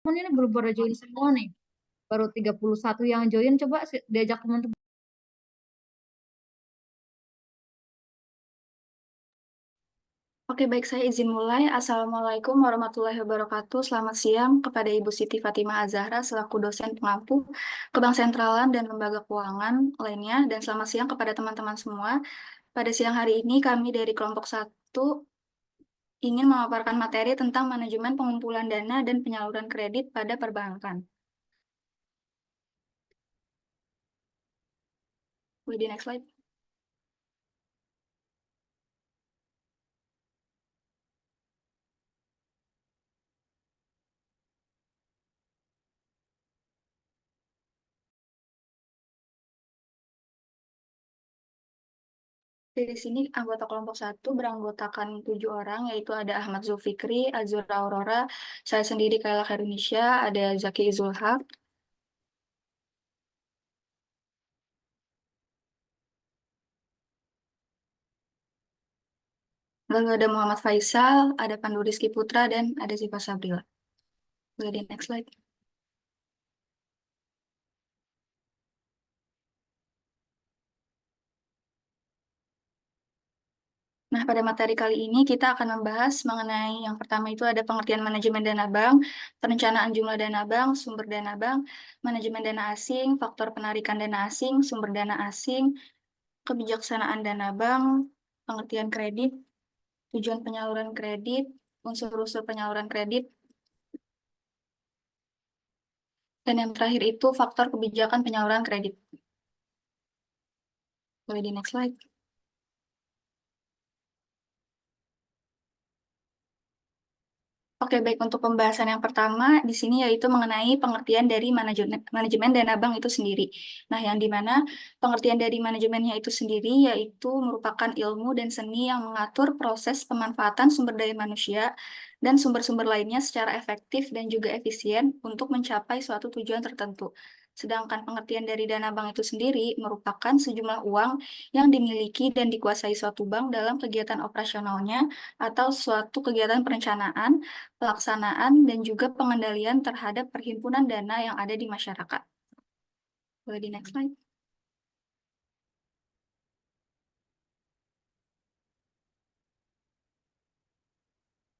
Ini baru-baru join semua nih. Baru 31 yang join. Coba diajak teman-teman. Oke, baik, saya izin mulai. Assalamualaikum warahmatullahi wabarakatuh. Selamat siang kepada Ibu Siti Fatimah Azahra selaku dosen pengampu ke Bank Sentralan dan Lembaga Keuangan lainnya. Dan selamat siang kepada teman-teman semua. Pada siang hari ini kami dari kelompok satu ingin memaparkan materi tentang manajemen pengumpulan dana dan penyaluran kredit pada perbankan. Boleh di next slide. Dari sini anggota kelompok satu beranggotakan 7 orang, yaitu ada Ahmad Zulfikri, Azura Aurora, saya sendiri Kaila Khairunisa, ada Zaki Zulhaq, lalu ada Muhammad Faisal, ada Pandu Rizky Putra, dan ada Ziva Sabrila. Boleh di next slide. Nah, pada materi kali ini kita akan membahas mengenai yang pertama itu ada pengertian manajemen dana bank, perencanaan jumlah dana bank, sumber dana bank, manajemen dana asing, faktor penarikan dana asing, sumber dana asing, kebijaksanaan dana bank, pengertian kredit, tujuan penyaluran kredit, unsur-unsur penyaluran kredit, dan yang terakhir itu faktor kebijakan penyaluran kredit. Boleh di next slide. Oke, baik. Untuk pembahasan yang pertama di sini yaitu mengenai pengertian dari manajemen dana bank itu sendiri. Nah, yang dimana pengertian dari manajemennya itu sendiri yaitu merupakan ilmu dan seni yang mengatur proses pemanfaatan sumber daya manusia dan sumber-sumber lainnya secara efektif dan juga efisien untuk mencapai suatu tujuan tertentu. Sedangkan pengertian dari dana bank itu sendiri merupakan sejumlah uang yang dimiliki dan dikuasai suatu bank dalam kegiatan operasionalnya atau suatu kegiatan perencanaan, pelaksanaan, dan juga pengendalian terhadap perhimpunan dana yang ada di masyarakat. Boleh di next slide.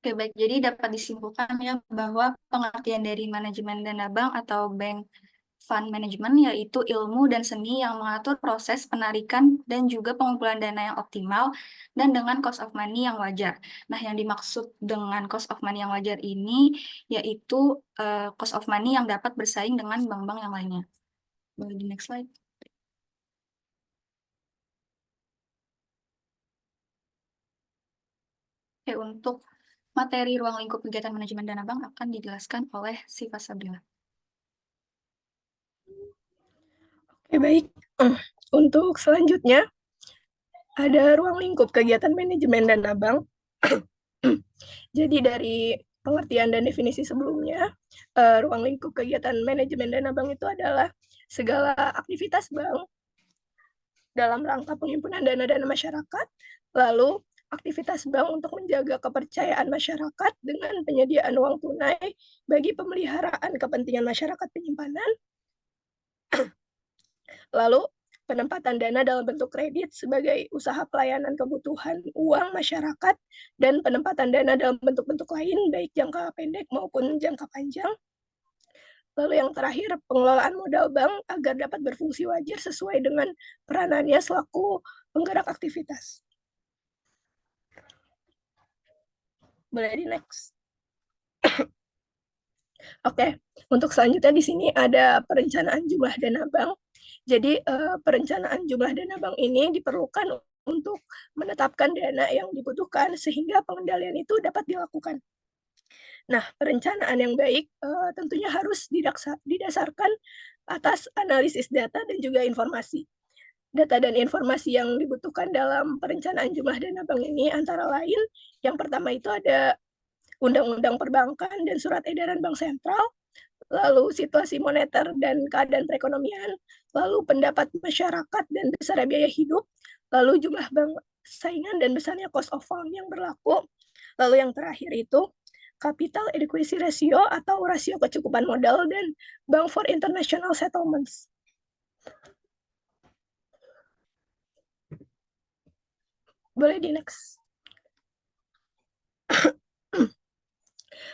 Oke, baik. Jadi dapat disimpulkan ya bahwa pengertian dari manajemen dana bank atau bank fund management yaitu ilmu dan seni yang mengatur proses penarikan dan juga pengumpulan dana yang optimal dan dengan cost of money yang wajar. Nah, yang dimaksud dengan cost of money yang wajar ini yaitu cost of money yang dapat bersaing dengan bank-bank yang lainnya. Boleh di next slide. Oke, untuk materi ruang lingkup kegiatan manajemen dana bank akan dijelaskan oleh Siva Sabrila. Oke, baik. Untuk selanjutnya, ada ruang lingkup kegiatan manajemen dana bank. Jadi dari pengertian dan definisi sebelumnya, ruang lingkup kegiatan manajemen dana bank itu adalah segala aktivitas bank dalam rangka penghimpunan dana masyarakat, lalu aktivitas bank untuk menjaga kepercayaan masyarakat dengan penyediaan uang tunai bagi pemeliharaan kepentingan masyarakat penyimpanan, lalu penempatan dana dalam bentuk kredit sebagai usaha pelayanan kebutuhan uang masyarakat, dan penempatan dana dalam bentuk-bentuk lain, baik jangka pendek maupun jangka panjang. Lalu yang terakhir, pengelolaan modal bank agar dapat berfungsi wajar sesuai dengan peranannya selaku penggerak aktivitas. Boleh di next. Oke, untuk selanjutnya di sini ada perencanaan jumlah dana bank. Jadi perencanaan jumlah dana bank ini diperlukan untuk menetapkan dana yang dibutuhkan sehingga pengendalian itu dapat dilakukan. Nah, perencanaan yang baik tentunya harus didasarkan atas analisis data dan juga informasi. Data dan informasi yang dibutuhkan dalam perencanaan jumlah dana bank ini antara lain, yang pertama itu ada Undang-Undang Perbankan dan Surat Edaran Bank Sentral, lalu situasi moneter dan keadaan perekonomian, lalu pendapat masyarakat dan besaran biaya hidup, lalu jumlah bank saingan dan besarnya cost of fund yang berlaku, lalu yang terakhir itu capital adequacy ratio atau rasio kecukupan modal, dan Bank for International Settlements. Boleh di next.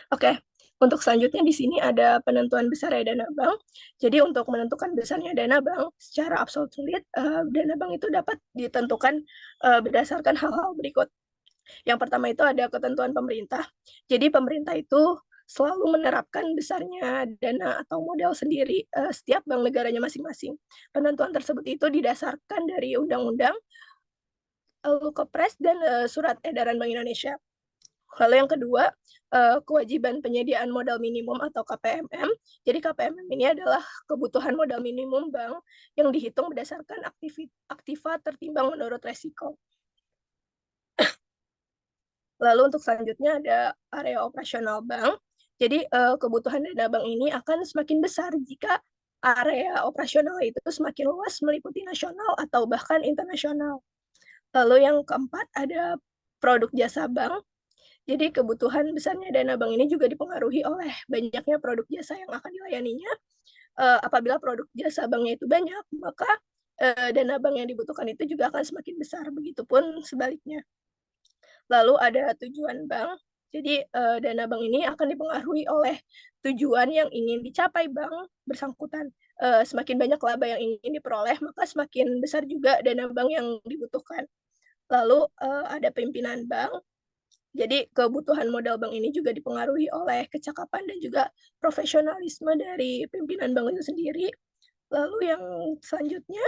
Oke, untuk selanjutnya di sini ada penentuan besarnya dana bank. Jadi untuk menentukan besarnya dana bank secara absolut, dana bank itu dapat ditentukan berdasarkan hal-hal berikut. Yang pertama itu ada ketentuan pemerintah. Jadi pemerintah itu selalu menerapkan besarnya dana atau modal sendiri setiap bank negaranya masing-masing. Penentuan tersebut itu didasarkan dari undang-undang, lalu Kepres, dan surat edaran Bank Indonesia. Lalu yang kedua, kewajiban penyediaan modal minimum atau KPMM. Jadi KPMM ini adalah kebutuhan modal minimum bank yang dihitung berdasarkan aktiva tertimbang menurut resiko. Lalu untuk selanjutnya ada area operasional bank. Jadi kebutuhan dana bank ini akan semakin besar jika area operasional itu semakin luas meliputi nasional atau bahkan internasional. Lalu yang keempat ada produk jasa bank. Jadi kebutuhan besarnya dana bank ini juga dipengaruhi oleh banyaknya produk jasa yang akan dilayaninya. Apabila produk jasa banknya itu banyak, maka dana bank yang dibutuhkan itu juga akan semakin besar. Begitupun sebaliknya. Lalu ada tujuan bank. Jadi dana bank ini akan dipengaruhi oleh tujuan yang ingin dicapai bank bersangkutan. Semakin banyak laba yang ingin diperoleh, maka semakin besar juga dana bank yang dibutuhkan. Lalu ada pimpinan bank. Jadi kebutuhan modal bank ini juga dipengaruhi oleh kecakapan dan juga profesionalisme dari pimpinan bank itu sendiri. Lalu yang selanjutnya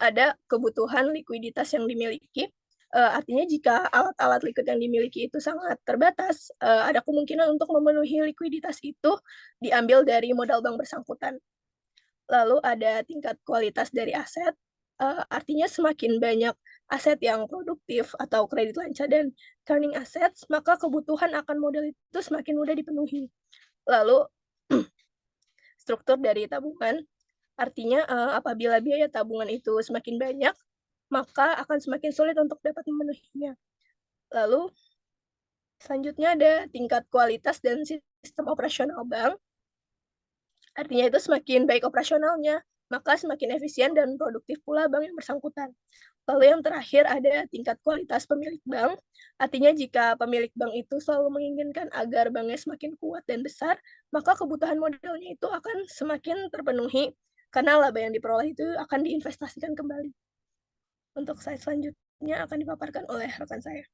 ada kebutuhan likuiditas yang dimiliki. Artinya jika alat-alat likuid yang dimiliki itu sangat terbatas, ada kemungkinan untuk memenuhi likuiditas itu diambil dari modal bank bersangkutan. Lalu ada tingkat kualitas dari aset, artinya semakin banyak aset yang produktif atau kredit lancar dan turning assets, maka kebutuhan akan modal itu semakin mudah dipenuhi. Lalu struktur dari tabungan, artinya apabila biaya tabungan itu semakin banyak, maka akan semakin sulit untuk dapat memenuhinya. Lalu selanjutnya ada tingkat kualitas dan sistem operasional bank. Artinya itu semakin baik operasionalnya, maka semakin efisien dan produktif pula bank yang bersangkutan. Lalu yang terakhir ada tingkat kualitas pemilik bank. Artinya jika pemilik bank itu selalu menginginkan agar banknya semakin kuat dan besar, maka kebutuhan modalnya itu akan semakin terpenuhi karena laba yang diperoleh itu akan diinvestasikan kembali. Untuk slide selanjutnya akan dipaparkan oleh rekan saya.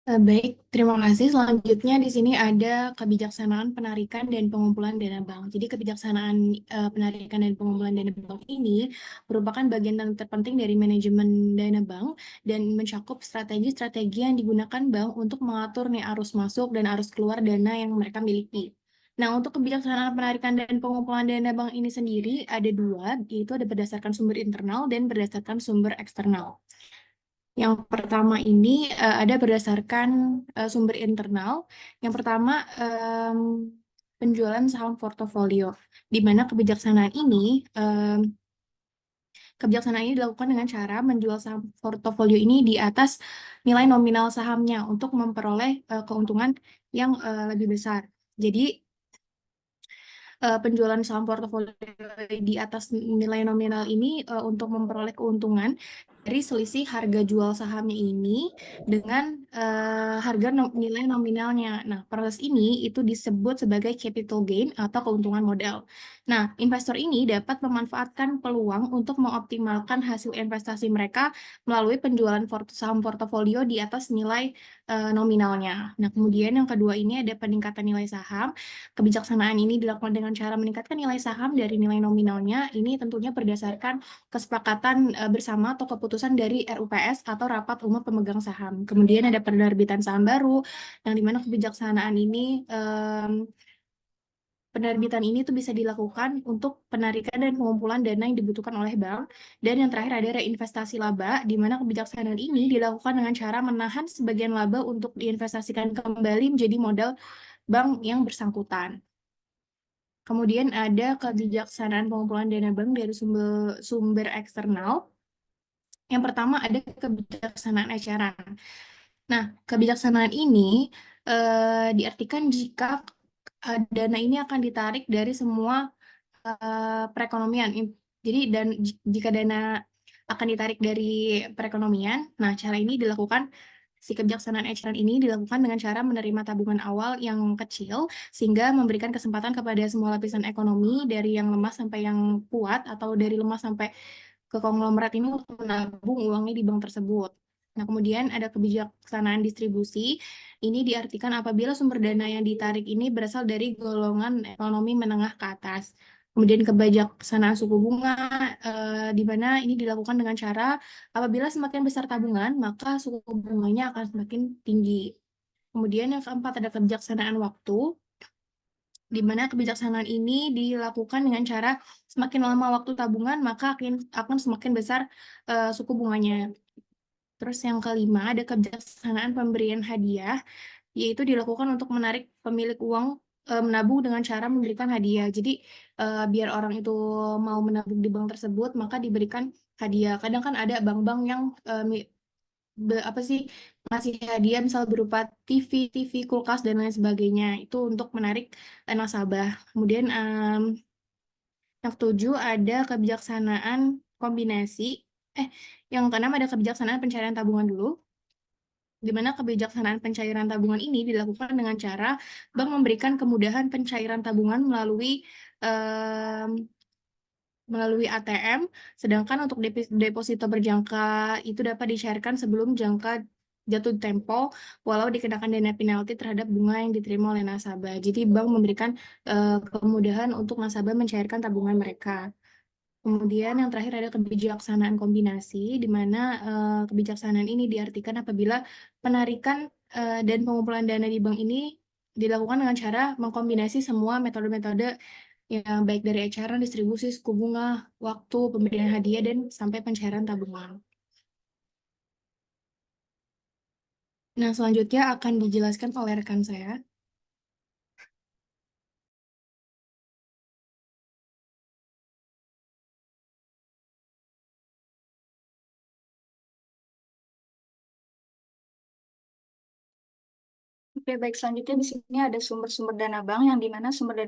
Baik, terima kasih. Selanjutnya di sini ada kebijaksanaan penarikan dan pengumpulan dana bank. Jadi kebijaksanaan penarikan dan pengumpulan dana bank ini merupakan bagian terpenting dari manajemen dana bank dan mencakup strategi-strategi yang digunakan bank untuk mengatur nih arus masuk dan arus keluar dana yang mereka miliki. Nah, untuk kebijaksanaan penarikan dan pengumpulan dana bank ini sendiri ada dua, yaitu ada berdasarkan sumber internal dan berdasarkan sumber eksternal. Yang pertama ini ada berdasarkan sumber internal. Yang pertama penjualan saham portofolio, di mana kebijaksanaan ini dilakukan dengan cara menjual saham portofolio ini di atas nilai nominal sahamnya untuk memperoleh keuntungan yang lebih besar. Jadi penjualan saham portofolio di atas nilai nominal ini untuk memperoleh keuntungan dari selisih harga jual sahamnya ini dengan harga nilai nominalnya. Nah, proses ini itu disebut sebagai capital gain atau keuntungan modal. Nah, investor ini dapat memanfaatkan peluang untuk mengoptimalkan hasil investasi mereka melalui penjualan saham portofolio di atas nilai nominalnya. Nah, kemudian yang kedua ini ada peningkatan nilai saham. Kebijaksanaan ini dilakukan dengan cara meningkatkan nilai saham dari nilai nominalnya. Ini tentunya berdasarkan kesepakatan bersama atau keputusan dari RUPS atau Rapat Umum Pemegang Saham. Kemudian ada penerbitan saham baru, yang dimana kebijaksanaan ini penerbitan ini tuh bisa dilakukan untuk penarikan dan pengumpulan dana yang dibutuhkan oleh bank. Dan yang terakhir ada reinvestasi laba, di mana kebijaksanaan ini dilakukan dengan cara menahan sebagian laba untuk diinvestasikan kembali menjadi modal bank yang bersangkutan. Kemudian ada kebijaksanaan pengumpulan dana bank dari sumber eksternal. Yang pertama ada kebijaksanaan eceran. Nah, kebijaksanaan ini diartikan jika dana ini akan ditarik dari semua perekonomian. Jadi jika dana akan ditarik dari perekonomian, nah cara ini dilakukan si kebijaksanaan eceran ini dilakukan dengan cara menerima tabungan awal yang kecil sehingga memberikan kesempatan kepada semua lapisan ekonomi dari yang lemah sampai yang kuat atau dari lemah sampai ke konglomerat ini untuk menabung uangnya di bank tersebut. Nah, kemudian ada kebijaksanaan distribusi. Ini diartikan apabila sumber dana yang ditarik ini berasal dari golongan ekonomi menengah ke atas. Kemudian kebijaksanaan suku bunga, di mana ini dilakukan dengan cara apabila semakin besar tabungan, maka suku bunganya akan semakin tinggi. Kemudian yang keempat ada kebijaksanaan waktu, di mana kebijaksanaan ini dilakukan dengan cara semakin lama waktu tabungan, maka akan semakin besar suku bunganya. Terus yang kelima ada kebijaksanaan pemberian hadiah, yaitu dilakukan untuk menarik pemilik uang menabung dengan cara memberikan hadiah. Jadi biar orang itu mau menabung di bank tersebut, maka diberikan hadiah. Kadang kan ada bank-bank yang ngasih hadiah misal berupa TV, kulkas dan lain sebagainya. Itu untuk menarik nasabah. Kemudian yang ketujuh ada kebijaksanaan kombinasi. Yang keenam ada kebijaksanaan pencairan tabungan dulu, di mana kebijaksanaan pencairan tabungan ini dilakukan dengan cara bank memberikan kemudahan pencairan tabungan melalui ATM, sedangkan untuk deposito berjangka itu dapat dicairkan sebelum jangka jatuh tempo, walau dikenakan dana penalti terhadap bunga yang diterima oleh nasabah. Jadi bank memberikan kemudahan untuk nasabah mencairkan tabungan mereka. Kemudian yang terakhir ada kebijaksanaan kombinasi, di mana kebijaksanaan ini diartikan apabila penarikan dan pengumpulan dana di bank ini dilakukan dengan cara mengkombinasi semua metode-metode yang baik dari eceran, distribusi, suku bunga, waktu, pemberian hadiah, dan sampai pencairan tabungan. Nah, selanjutnya akan dijelaskan oleh rekan saya. Oke, baik. Selanjutnya di sini ada sumber-sumber dana bank yang dimana sumber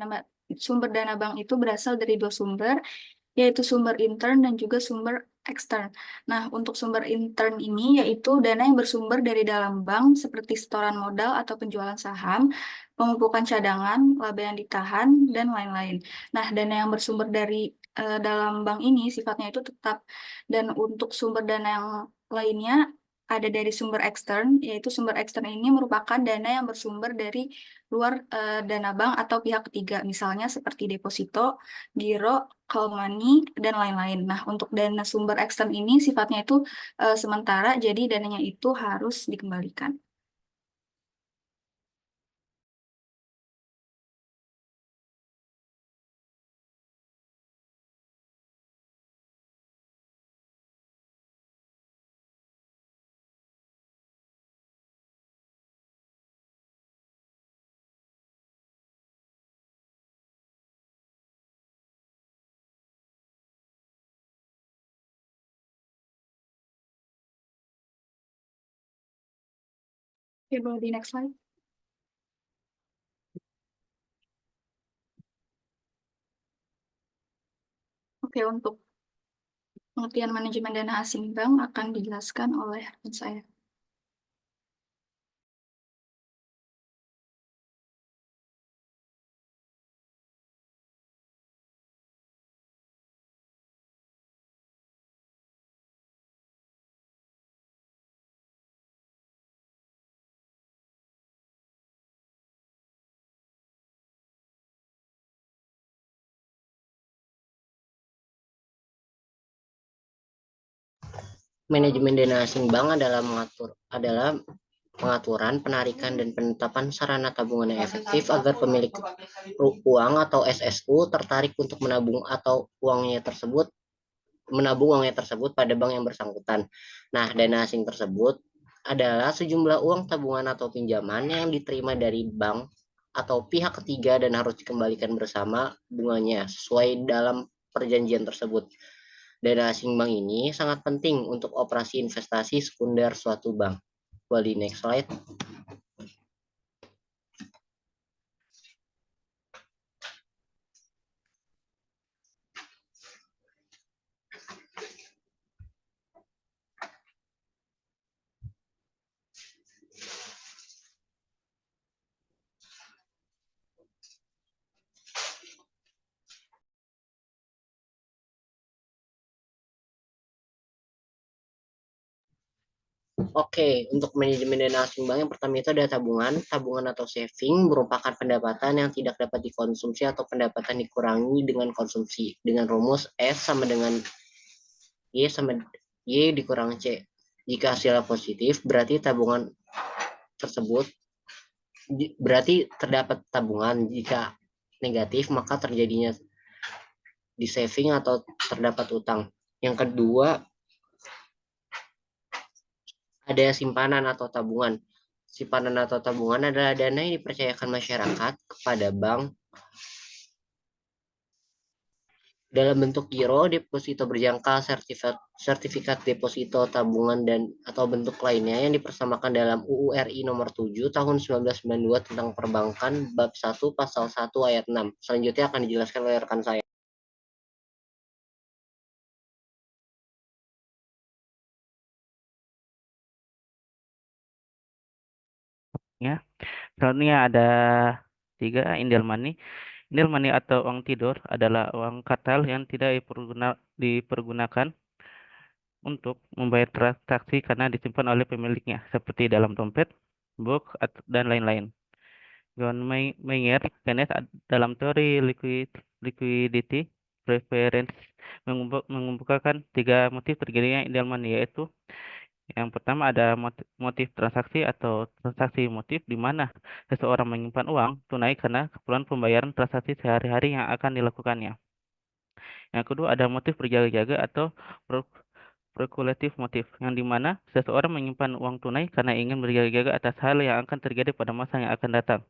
dana bank itu berasal dari dua sumber, yaitu sumber intern dan juga sumber ekstern. Nah, untuk sumber intern ini yaitu dana yang bersumber dari dalam bank seperti setoran modal atau penjualan saham, pemupukan cadangan, laba yang ditahan, dan lain-lain. Nah, dana yang bersumber dari dalam bank ini sifatnya itu tetap. Dan untuk sumber dana yang lainnya ada dari sumber ekstern, yaitu sumber ekstern ini merupakan dana yang bersumber dari luar dana bank atau pihak ketiga, misalnya seperti deposito, giro, call money, dan lain-lain. Nah, untuk dana sumber ekstern ini sifatnya itu sementara, jadi dananya itu harus dikembalikan. Oke, boleh di next slide. Oke, untuk pengertian manajemen dana asing bank akan dijelaskan oleh rekan saya. Manajemen dana asing bank adalah pengaturan, penarikan, dan penetapan sarana tabungan yang efektif agar pemilik uang atau SSU tertarik untuk menabung uangnya tersebut pada bank yang bersangkutan. Nah, dana asing tersebut adalah sejumlah uang tabungan atau pinjaman yang diterima dari bank atau pihak ketiga dan harus dikembalikan bersama bunganya sesuai dalam perjanjian tersebut. Dana asing bank ini sangat penting untuk operasi investasi sekunder suatu bank. Boleh next slide. Oke, untuk manajemen dana asing bank yang pertama itu ada tabungan. Tabungan atau saving merupakan pendapatan yang tidak dapat dikonsumsi atau pendapatan dikurangi dengan konsumsi. Dengan rumus S sama dengan Y sama Y dikurang C. Jika hasilnya positif, berarti tabungan tersebut berarti terdapat tabungan. Jika negatif, maka terjadinya di saving atau terdapat utang. Yang kedua, ada simpanan atau tabungan. Simpanan atau tabungan adalah dana yang dipercayakan masyarakat kepada bank dalam bentuk giro, deposito berjangka, sertifikat deposito, tabungan, dan atau bentuk lainnya yang dipersamakan dalam UU RI nomor 7 tahun 1992 tentang perbankan bab 1 pasal 1 ayat 6. Selanjutnya akan dijelaskan oleh rekan saya. Ya, selanjutnya ada 3 Indel Money. Indel Money atau uang tidur adalah uang kartal yang tidak dipergunakan untuk membayar transaksi karena disimpan oleh pemiliknya, seperti dalam dompet, book, dan lain-lain. John Mayer Keynes dalam teori liquidity preference mengemukakan 3 motif terjadinya Indel Money, yaitu yang pertama ada motif transaksi atau transaksi motif, di mana seseorang menyimpan uang tunai karena keperluan pembayaran transaksi sehari-hari yang akan dilakukannya. Yang kedua ada motif berjaga-jaga atau spekulatif motif, yang di mana seseorang menyimpan uang tunai karena ingin berjaga-jaga atas hal yang akan terjadi pada masa yang akan datang.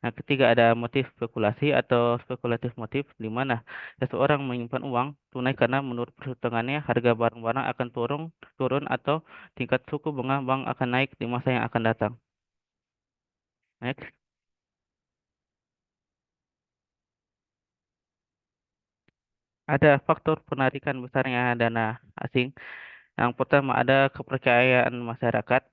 Yang ketiga ada motif spekulasi atau spekulatif motif, di mana seseorang menyimpan uang tunai karena menurut perhitungannya harga barang-barang akan turun atau tingkat suku bunga bank akan naik di masa yang akan datang. Next. Ada faktor penarikan besarnya dana asing. Yang pertama ada kepercayaan masyarakat,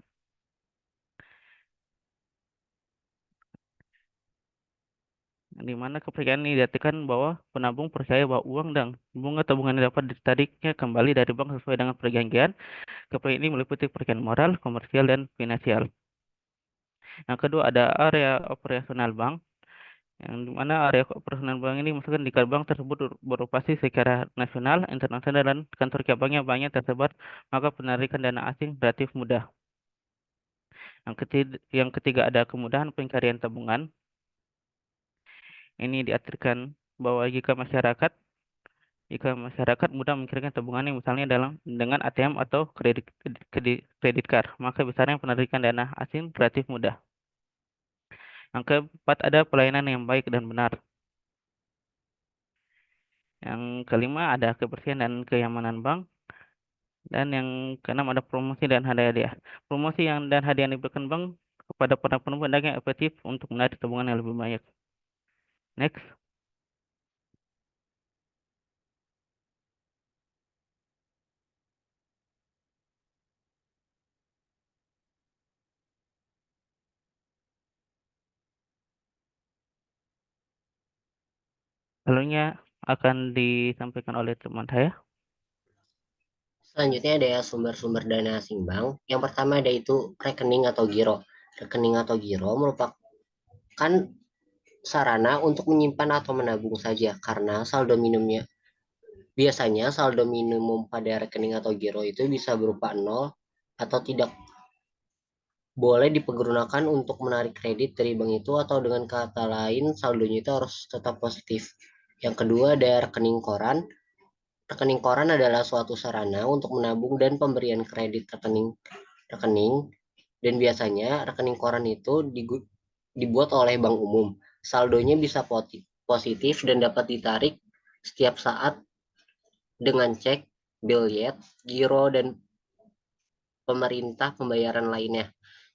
di mana kepercayaan ini diartikan bahwa penabung percaya bahwa uang dan bunga tabungan dapat ditariknya kembali dari bank sesuai dengan perjanjian. Kepercayaan ini meliputi kepercayaan moral, komersial, dan finansial. Yang kedua ada area operasional bank, yang dimana area operasional bank ini maksudkan jika bank tersebut beroperasi secara nasional, internasional, dan kantor cabangnya banyak tersebar, maka penarikan dana asing relatif mudah. Yang ketiga ada kemudahan pencarian tabungan. Ini diartikan bahwa jika masyarakat mudah mengirimkan tabungannya misalnya dengan ATM atau kredit card, maka besarnya penarikan dana asing relatif mudah. Yang keempat ada pelayanan yang baik dan benar. Yang kelima ada kebersihan dan kenyamanan bank. Dan yang keenam ada promosi dan hadiah. Promosi dan hadiah yang diberikan bank kepada para penumpang yang efektif untuk menarik tabungan yang lebih banyak. Next. Selanjutnya akan disampaikan oleh teman saya. Selanjutnya ada sumber-sumber dana asing bank. Yang pertama ada itu rekening atau giro. Rekening atau giro merupakan sarana untuk menyimpan atau menabung saja, karena biasanya saldo minimum pada rekening atau giro itu bisa berupa 0 atau tidak boleh dipergunakan untuk menarik kredit dari bank itu, atau dengan kata lain saldonya itu harus tetap positif. Yang kedua ada rekening koran. Rekening koran adalah suatu sarana untuk menabung dan pemberian kredit rekening, dan biasanya rekening koran itu dibuat oleh bank umum. Saldonya bisa positif dan dapat ditarik setiap saat dengan cek biljet, giro, dan pemerintah pembayaran lainnya.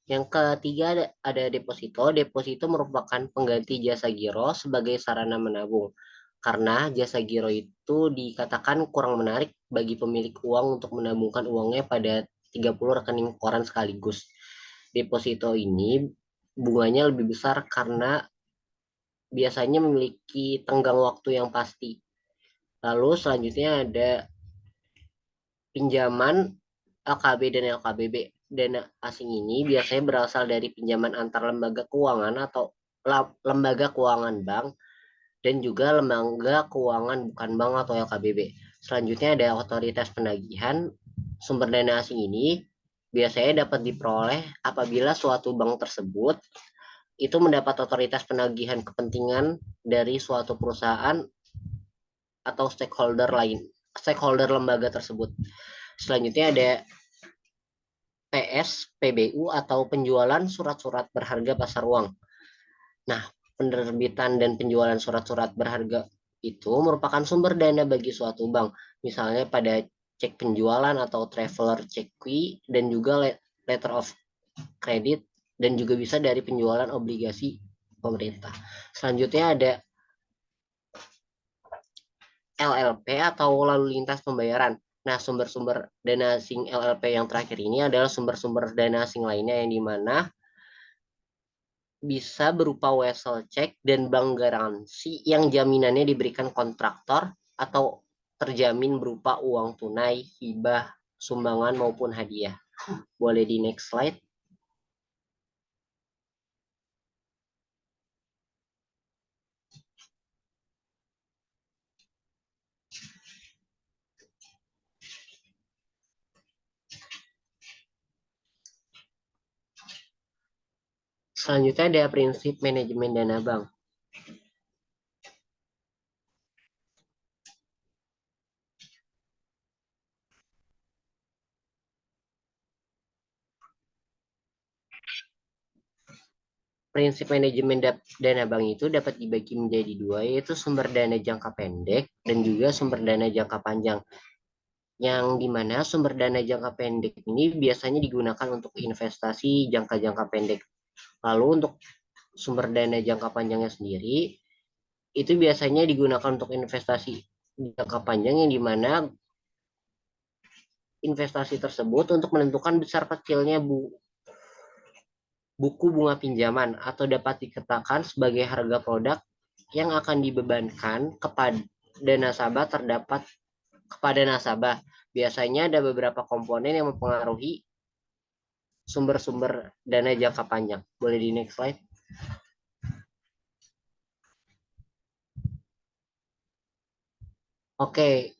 Yang ketiga ada deposito. Deposito merupakan pengganti jasa giro sebagai sarana menabung. Karena jasa giro itu dikatakan kurang menarik bagi pemilik uang untuk menabungkan uangnya pada 30 rekening koran sekaligus. Deposito ini bunganya lebih besar karena biasanya memiliki tenggang waktu yang pasti. Lalu selanjutnya ada pinjaman LKB dan LKBB. Dana asing ini biasanya berasal dari pinjaman antar lembaga keuangan atau lembaga keuangan bank dan juga lembaga keuangan bukan bank atau LKBB. Selanjutnya ada otoritas penagihan. Sumber dana asing ini biasanya dapat diperoleh apabila suatu bank tersebut itu mendapat otoritas penagihan kepentingan dari suatu perusahaan atau stakeholder lembaga tersebut. Selanjutnya ada PS, PBU atau penjualan surat-surat berharga pasar uang. Nah, penerbitan dan penjualan surat-surat berharga itu merupakan sumber dana bagi suatu bank. Misalnya pada cek penjualan atau traveler check dan juga letter of credit dan juga bisa dari penjualan obligasi pemerintah. Selanjutnya ada LLP atau lalu lintas pembayaran. Nah, sumber-sumber dana asing LLP yang terakhir ini adalah sumber-sumber dana asing lainnya yang dimana bisa berupa wesel cek dan bank garansi yang jaminannya diberikan kontraktor atau terjamin berupa uang tunai, hibah, sumbangan maupun hadiah. Boleh di next slide. Selanjutnya ada prinsip manajemen dana bank. Prinsip manajemen dana bank itu dapat dibagi menjadi dua, yaitu sumber dana jangka pendek dan juga sumber dana jangka panjang. Yang dimana sumber dana jangka pendek ini biasanya digunakan untuk investasi jangka pendek. Lalu untuk sumber dana jangka panjangnya sendiri, itu biasanya digunakan untuk investasi jangka panjang yang dimana investasi tersebut untuk menentukan besar kecilnya buku bunga pinjaman atau dapat dikatakan sebagai harga produk yang akan dibebankan kepada nasabah. Biasanya ada beberapa komponen yang mempengaruhi sumber-sumber dana jangka panjang. Boleh di next slide. Oke.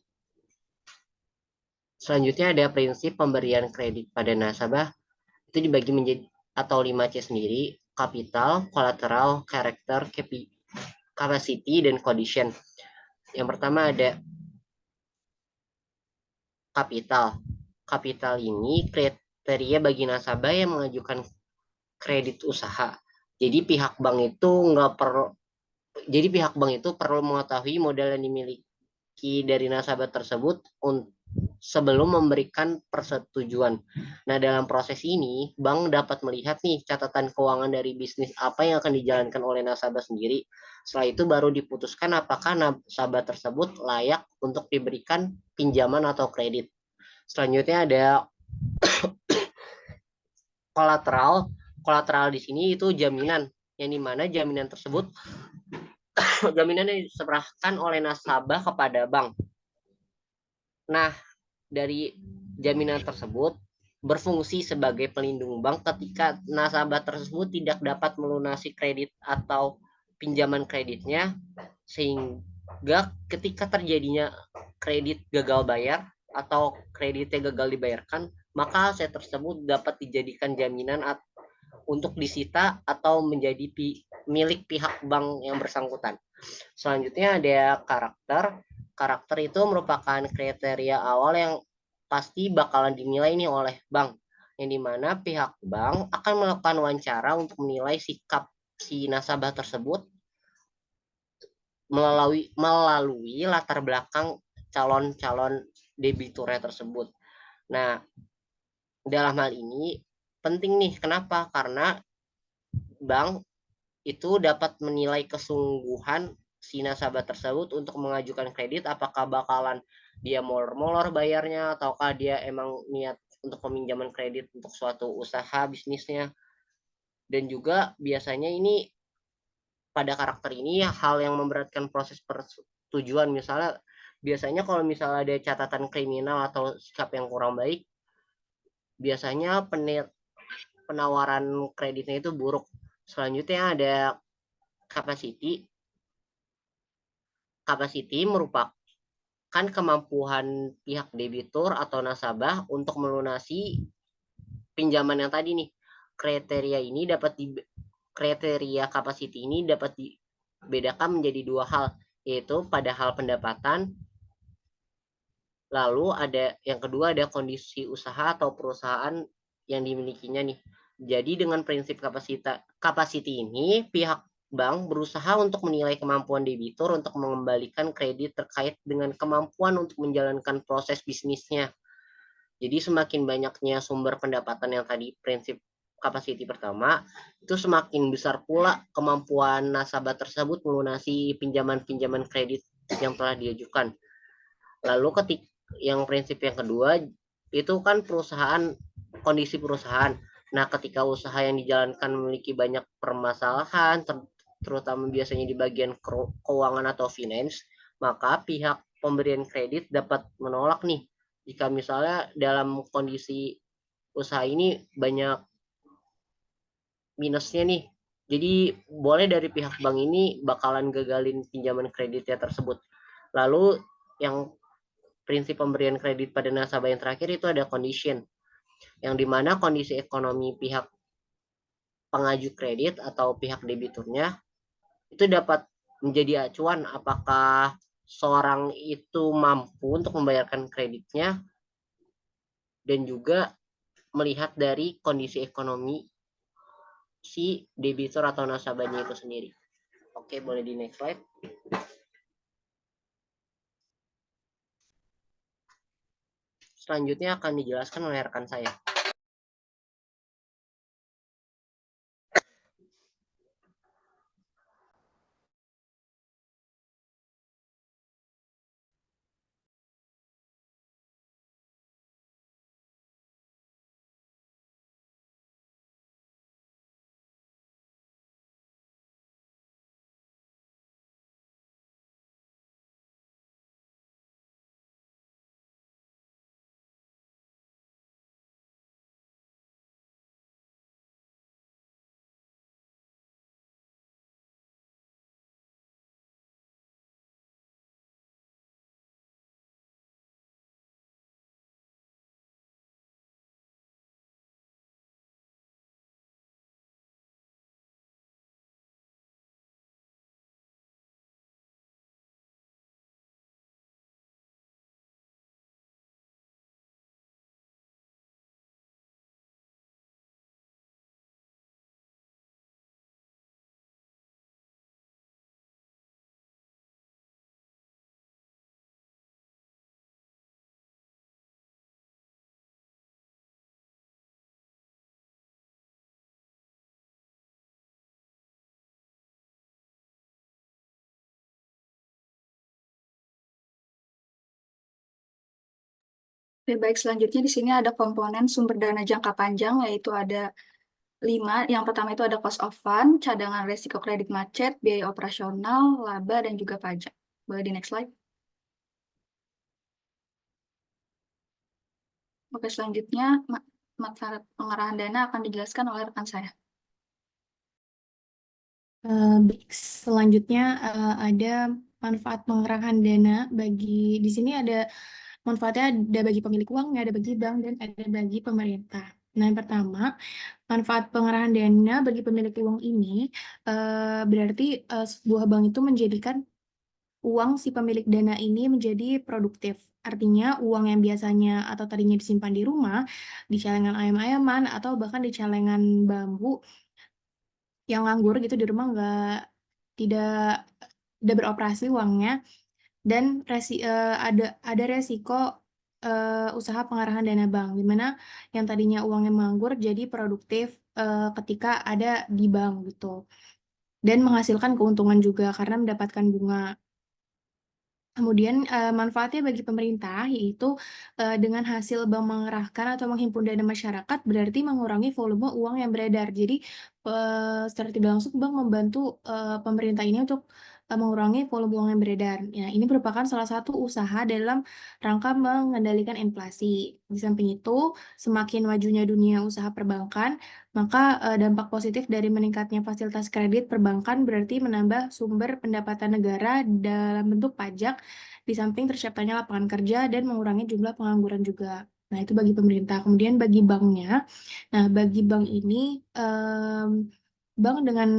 Selanjutnya ada prinsip pemberian kredit pada nasabah. Itu dibagi menjadi atau 5C sendiri, kapital, kolateral, karakter, capacity, dan condition. Yang pertama ada kapital. Kapital ini kriteria bagi nasabah yang mengajukan kredit usaha. Jadi pihak bank itu perlu mengetahui modal yang dimiliki dari nasabah tersebut sebelum memberikan persetujuan. Nah, dalam proses ini, bank dapat melihat nih catatan keuangan dari bisnis apa yang akan dijalankan oleh nasabah sendiri. Setelah itu baru diputuskan apakah nasabah tersebut layak untuk diberikan pinjaman atau kredit. Selanjutnya ada kolateral. Kolateral di sini itu jaminan, yang dimana jaminan tersebut jaminan yang diserahkan oleh nasabah kepada bank. Nah, dari jaminan tersebut berfungsi sebagai pelindung bank ketika nasabah tersebut tidak dapat melunasi kredit atau pinjaman kreditnya, sehingga ketika terjadinya kredit gagal bayar atau kreditnya gagal dibayarkan, maka aset tersebut dapat dijadikan jaminan untuk disita atau menjadi milik pihak bank yang bersangkutan. Selanjutnya ada karakter. Karakter itu merupakan kriteria awal yang pasti bakalan dinilai nih oleh bank, yang dimana pihak bank akan melakukan wawancara untuk menilai sikap si nasabah tersebut melalui latar belakang calon-calon debiturnya tersebut. Nah, dalam hal ini penting nih, kenapa? Karena bank itu dapat menilai kesungguhan si nasabah tersebut untuk mengajukan kredit, apakah bakalan dia molor-molor bayarnya, ataukah dia emang niat untuk peminjaman kredit untuk suatu usaha bisnisnya. Dan juga biasanya ini pada karakter ini ya hal yang memberatkan proses persetujuan. Misalnya biasanya kalau misalnya ada catatan kriminal atau sikap yang kurang baik, biasanya penawaran kreditnya itu buruk. Selanjutnya ada capacity. Capacity merupakan kemampuan pihak debitur atau nasabah untuk melunasi pinjaman yang tadi nih. Kriteria capacity ini dapat dibedakan menjadi dua hal, yaitu pada hal pendapatan, lalu ada yang kedua ada kondisi usaha atau perusahaan yang dimilikinya nih. Jadi dengan prinsip capacity ini, pihak bank berusaha untuk menilai kemampuan debitur untuk mengembalikan kredit terkait dengan kemampuan untuk menjalankan proses bisnisnya. Jadi semakin banyaknya sumber pendapatan yang tadi prinsip capacity pertama, itu semakin besar pula kemampuan nasabah tersebut melunasi pinjaman-pinjaman kredit yang telah diajukan. Lalu yang prinsip yang kedua, itu kan kondisi perusahaan. Nah, ketika usaha yang dijalankan memiliki banyak permasalahan, terutama biasanya di bagian keuangan atau finance, maka pihak pemberian kredit dapat menolak nih jika misalnya dalam kondisi usaha ini banyak minusnya nih. Jadi boleh dari pihak bank ini bakalan gagalin pinjaman kreditnya tersebut. Lalu yang prinsip pemberian kredit pada nasabah yang terakhir itu ada condition, yang dimana kondisi ekonomi pihak pengaju kredit atau pihak debiturnya itu dapat menjadi acuan apakah seorang itu mampu untuk membayarkan kreditnya, dan juga melihat dari kondisi ekonomi si debitur atau nasabahnya itu sendiri. Oke, boleh di next slide. Selanjutnya akan dijelaskan oleh rekan saya. Oke, baik, selanjutnya di sini ada komponen sumber dana jangka panjang, yaitu ada 5. Yang pertama itu ada cost of fund, cadangan resiko kredit macet, biaya operasional, laba, dan juga pajak. Boleh di next slide. Oke, selanjutnya manfaat pengerahan dana akan dijelaskan oleh rekan saya. Baik, selanjutnya ada manfaat pengerahan dana di sini ada manfaatnya ada bagi pemilik uang, ada bagi bank, dan ada bagi pemerintah. Nah, yang pertama, manfaat pengerahan dana bagi pemilik uang ini berarti sebuah bank itu menjadikan uang si pemilik dana ini menjadi produktif. Artinya uang yang biasanya atau tadinya disimpan di rumah, di celengan ayam-ayaman, atau bahkan di celengan bambu yang nganggur gitu di rumah tidak beroperasi uangnya, dan ada resiko usaha pengarahan dana bank, di mana yang tadinya uangnya menganggur jadi produktif ketika ada di bank gitu. Dan menghasilkan keuntungan juga karena mendapatkan bunga. Kemudian manfaatnya bagi pemerintah yaitu dengan hasil bank mengerahkan atau menghimpun dana masyarakat berarti mengurangi volume uang yang beredar. Jadi secara tidak langsung bank membantu pemerintah ini untuk mengurangi volume uang yang beredar. Ya, ini merupakan salah satu usaha dalam rangka mengendalikan inflasi. Di samping itu, semakin majunya dunia usaha perbankan, maka dampak positif dari meningkatnya fasilitas kredit perbankan berarti menambah sumber pendapatan negara dalam bentuk pajak, di samping terciptanya lapangan kerja dan mengurangi jumlah pengangguran juga. Nah, itu bagi pemerintah. Kemudian bagi banknya, nah bagi bank ini, bank dengan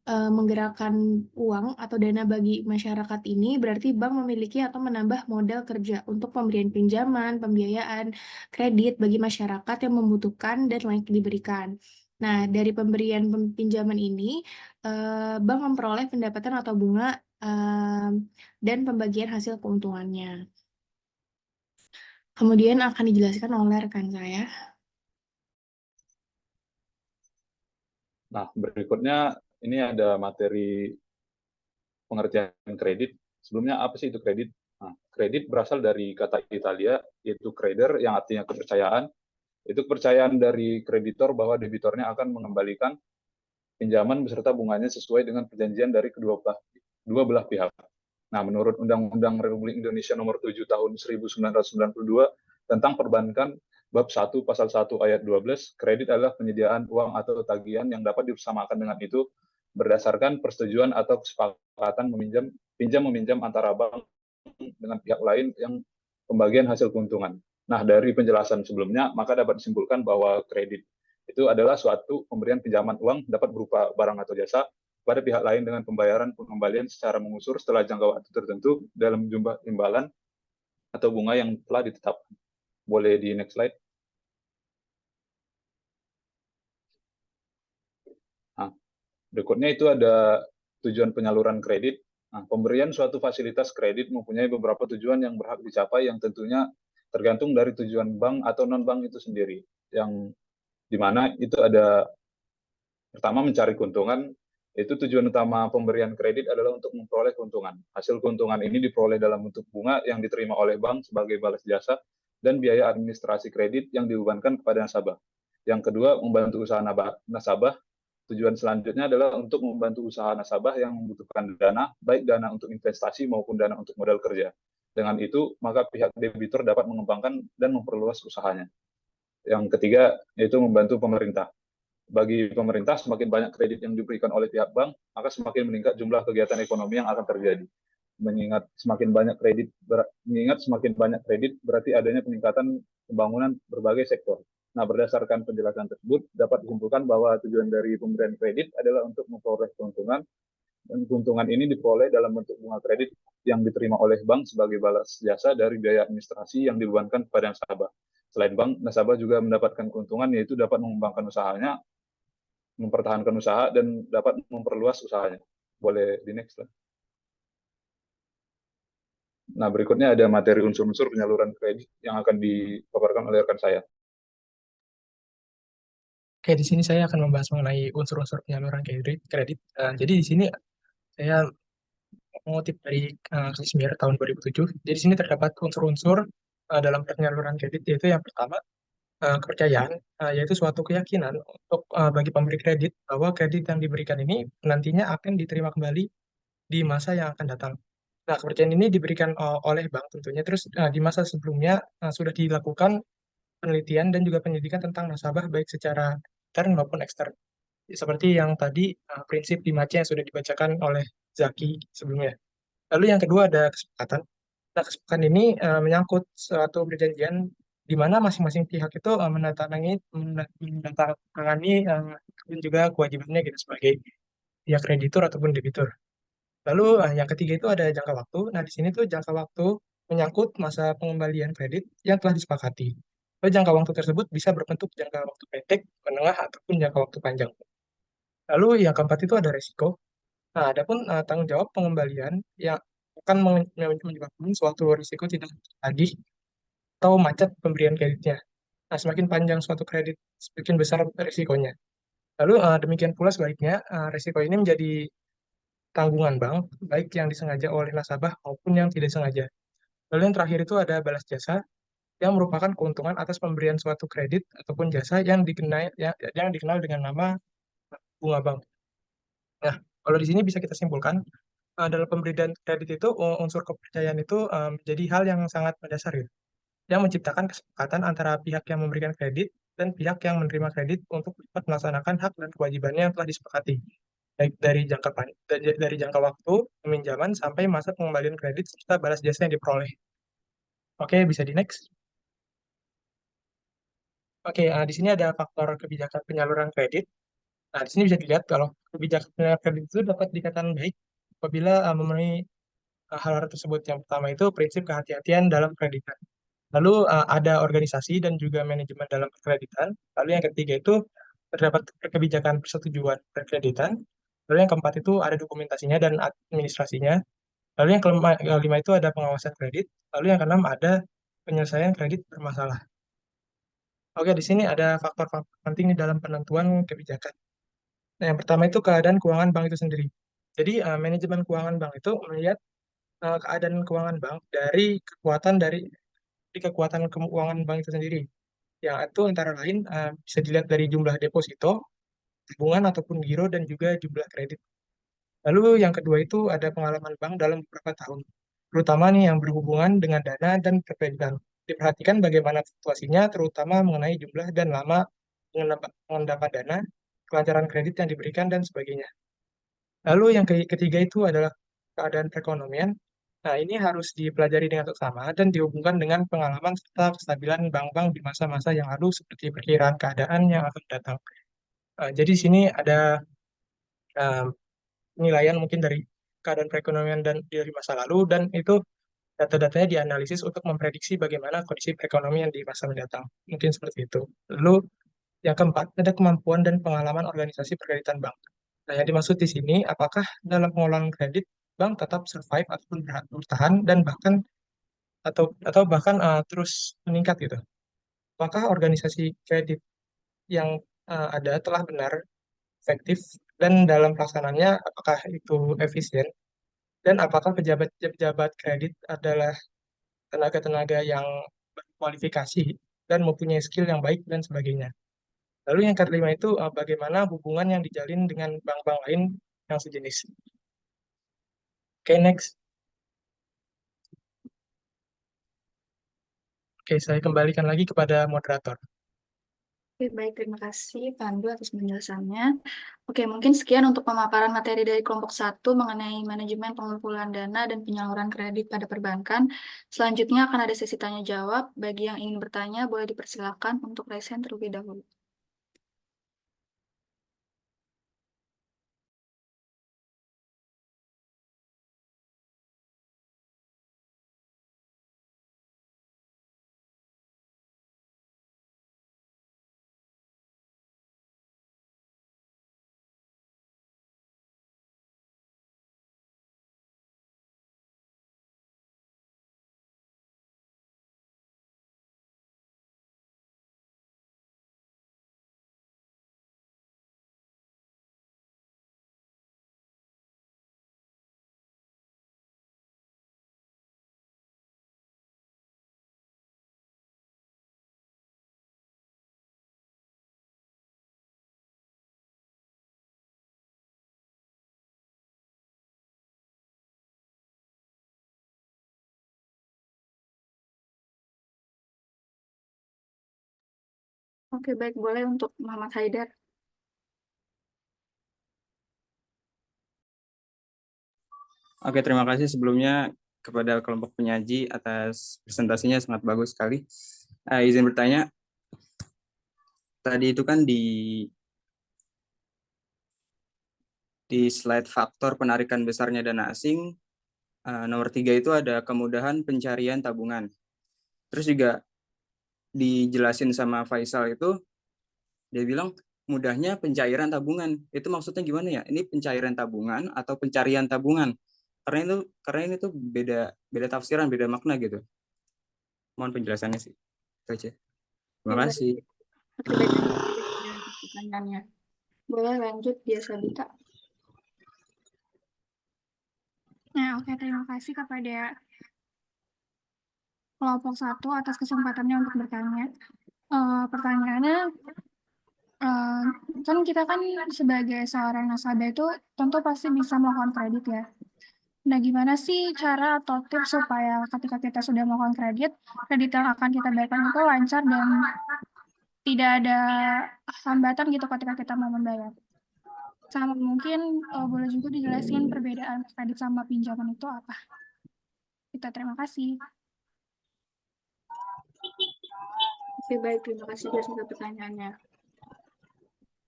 menggerakkan uang atau dana bagi masyarakat ini berarti bank memiliki atau menambah modal kerja untuk pemberian pinjaman, pembiayaan, kredit bagi masyarakat yang membutuhkan dan layak diberikan. Nah, dari pemberian pinjaman ini, bank memperoleh pendapatan atau bunga dan pembagian hasil keuntungannya. Kemudian akan dijelaskan oleh rekan saya. Nah, berikutnya ini ada materi pengertian kredit. Sebelumnya apa sih itu kredit? Nah, kredit berasal dari kata Italia, yaitu creder, yang artinya kepercayaan. Itu kepercayaan dari kreditor bahwa debitornya akan mengembalikan pinjaman beserta bunganya sesuai dengan perjanjian dari dua belah pihak. Nah, menurut Undang-Undang Republik Indonesia Nomor 7 Tahun 1992 tentang Perbankan Bab 1 Pasal 1 Ayat 12, kredit adalah penyediaan uang atau tagihan yang dapat diusahakan dengan itu berdasarkan persetujuan atau kesepakatan pinjam-meminjam antara bank dengan pihak lain yang pembagian hasil keuntungan. Nah, dari penjelasan sebelumnya, maka dapat disimpulkan bahwa kredit itu adalah suatu pemberian pinjaman uang dapat berupa barang atau jasa pada pihak lain dengan pembayaran pengembalian secara mengusur setelah jangka waktu tertentu dalam jumlah imbalan atau bunga yang telah ditetapkan. Boleh di next slide. Nah, berikutnya itu ada tujuan penyaluran kredit. Nah, pemberian suatu fasilitas kredit mempunyai beberapa tujuan yang berhak dicapai yang tentunya tergantung dari tujuan bank atau non-bank itu sendiri. Yang dimana itu ada pertama mencari keuntungan, itu tujuan utama pemberian kredit adalah untuk memperoleh keuntungan. Hasil keuntungan ini diperoleh dalam bentuk bunga yang diterima oleh bank sebagai balas jasa dan biaya administrasi kredit yang dibebankan kepada nasabah. Yang kedua, membantu usaha nasabah. Tujuan selanjutnya adalah untuk membantu usaha nasabah yang membutuhkan dana, baik dana untuk investasi maupun dana untuk modal kerja. Dengan itu, maka pihak debitur dapat mengembangkan dan memperluas usahanya. Yang ketiga, yaitu membantu pemerintah. Bagi pemerintah, semakin banyak kredit yang diberikan oleh pihak bank, maka semakin meningkat jumlah kegiatan ekonomi yang akan terjadi. Mengingat semakin banyak kredit berarti adanya peningkatan pembangunan berbagai sektor. Nah, berdasarkan penjelasan tersebut, dapat disimpulkan bahwa tujuan dari pemberian kredit adalah untuk memperoleh keuntungan, dan keuntungan ini diperoleh dalam bentuk bunga kredit yang diterima oleh bank sebagai balas jasa dari biaya administrasi yang dibebankan kepada nasabah. Selain bank, nasabah juga mendapatkan keuntungan, yaitu dapat mengembangkan usahanya, mempertahankan usaha, dan dapat memperluas usahanya. Boleh di next lah. Nah, berikutnya ada materi unsur-unsur penyaluran kredit yang akan dipaparkan oleh rekan saya. Oke, di sini saya akan membahas mengenai unsur-unsur penyaluran kredit. Jadi di sini saya mengutip dari Kasmir tahun 2007. Jadi di sini terdapat unsur-unsur dalam penyaluran kredit, yaitu yang pertama kepercayaan, yaitu suatu keyakinan untuk bagi pemberi kredit bahwa kredit yang diberikan ini nantinya akan diterima kembali di masa yang akan datang. Nah, kepercayaan ini diberikan oleh bank tentunya. Terus di masa sebelumnya sudah dilakukan penelitian dan juga penyelidikan tentang nasabah baik secara intern maupun ekstern. Seperti yang tadi prinsip 5C yang sudah dibacakan oleh Zaki sebelumnya. Lalu yang kedua ada kesepakatan. Nah, kesepakatan ini menyangkut suatu perjanjian di mana masing-masing pihak itu menandatangani dan juga kewajibannya gitu sebagai pihak kreditur ataupun debitur. Lalu yang ketiga itu ada jangka waktu. Nah, di sini tuh jangka waktu menyangkut masa pengembalian kredit yang telah disepakati. Lalu jangka waktu tersebut bisa berbentuk jangka waktu pendek, menengah, ataupun jangka waktu panjang. Lalu yang keempat itu ada resiko. Nah, adapun tanggung jawab pengembalian yang akan menyebabkan suatu risiko tidak tertagih atau macet pemberian kreditnya. Nah, semakin panjang suatu kredit, semakin besar risikonya. Lalu demikian pula sebaliknya, risiko ini menjadi tanggungan bank, baik yang disengaja oleh nasabah maupun yang tidak disengaja. Lalu yang terakhir itu ada balas jasa, yang merupakan keuntungan atas pemberian suatu kredit ataupun jasa yang dikenal dengan nama bunga bank. Nah, kalau di sini bisa kita simpulkan, dalam pemberian kredit itu unsur kepercayaan itu menjadi hal yang sangat mendasar gitu, yang menciptakan kesepakatan antara pihak yang memberikan kredit dan pihak yang menerima kredit untuk dapat melaksanakan hak dan kewajibannya yang telah disepakati, baik dari jangka waktu peminjaman sampai masa pengembalian kredit serta balas jasa yang diperoleh. Oke, bisa di next. Oke, di sini ada faktor kebijakan penyaluran kredit. Nah, di sini bisa dilihat kalau kebijakan penyaluran kredit itu dapat dikatakan baik apabila memenuhi hal-hal tersebut. Yang pertama itu prinsip kehati-hatian dalam kreditan. Lalu ada organisasi dan juga manajemen dalam perkreditan. Lalu yang ketiga itu terdapat kebijakan persetujuan perkreditan. Lalu yang keempat itu ada dokumentasinya dan administrasinya. Lalu yang kelima itu ada pengawasan kredit. Lalu yang keenam ada penyelesaian kredit bermasalah. Oke, di sini ada faktor-faktor penting di dalam penentuan kebijakan. Nah, yang pertama itu keadaan keuangan bank itu sendiri. Jadi, manajemen keuangan bank itu melihat keadaan keuangan bank dari kekuatan keuangan bank itu sendiri. Yang itu antara lain bisa dilihat dari jumlah deposito, tabungan ataupun giro dan juga jumlah kredit. Lalu yang kedua itu ada pengalaman bank dalam beberapa tahun, terutama nih yang berhubungan dengan dana dan kekreditan. Diperhatikan bagaimana situasinya, terutama mengenai jumlah dan lama pengendapan dana, kelancaran kredit yang diberikan, dan sebagainya. Lalu yang ketiga itu adalah keadaan perekonomian. Nah, ini harus dipelajari dengan seksama dan dihubungkan dengan pengalaman serta kestabilan bank-bank di masa-masa yang lalu seperti perkiraan keadaan yang akan datang. Jadi di sini ada eh, penilaian mungkin dari keadaan perekonomian dan dari masa lalu, dan itu data-datanya dianalisis untuk memprediksi bagaimana kondisi perekonomian di masa mendatang. Mungkin seperti itu. Lalu yang keempat, ada kemampuan dan pengalaman organisasi perkreditan bank. Nah, yang dimaksud di sini, apakah dalam pengelolaan kredit, bank tetap survive ataupun bertahan dan bahkan terus meningkat gitu. Apakah organisasi kredit yang ada telah benar, efektif, dan dalam pelaksanaannya apakah itu efisien, dan apakah pejabat-pejabat kredit adalah tenaga-tenaga yang berkualifikasi dan mempunyai skill yang baik dan sebagainya. Lalu yang kelima itu bagaimana hubungan yang dijalin dengan bank-bank lain yang sejenis. Oke, next. Oke, saya kembalikan lagi kepada moderator. Oke, baik, terima kasih Pandu atas penjelasannya. Oke, mungkin sekian untuk pemaparan materi dari kelompok 1 mengenai manajemen pengumpulan dana dan penyaluran kredit pada perbankan. Selanjutnya akan ada sesi tanya jawab. Bagi yang ingin bertanya, boleh dipersilakan untuk raise hand terlebih dahulu. Oke, baik, boleh untuk Muhammad Haidar. Oke, terima kasih sebelumnya kepada kelompok penyaji atas presentasinya, sangat bagus sekali. Izin bertanya, tadi itu kan di slide faktor penarikan besarnya dana asing, nomor 3 itu ada kemudahan pencarian tabungan. Terus juga dijelasin sama Faisal itu, dia bilang mudahnya pencairan tabungan. Itu maksudnya gimana ya? Ini pencairan tabungan atau pencarian tabungan? Karena ini tuh beda tafsiran, beda makna gitu. Mohon penjelasannya sih. Itu aja. Terima Oke, baik. kasih. Oke, baik. Ada pertanyaannya. Boleh lanjut, biasa Bita. Nah, oke, terima kasih kepada kelompok 1 atas kesempatannya untuk bertanya. Pertanyaannya, kan kita kan sebagai seorang nasabah itu tentu pasti bisa melakukan kredit ya. Nah, gimana sih cara atau tips supaya ketika kita sudah melakukan kredit yang akan kita bayarkan itu lancar dan tidak ada hambatan gitu ketika kita mau membayar. Sama mungkin boleh juga dijelasin perbedaan kredit sama pinjaman itu apa. Kita terima kasih. Oke, baik. Terima kasih atas pertanyaannya.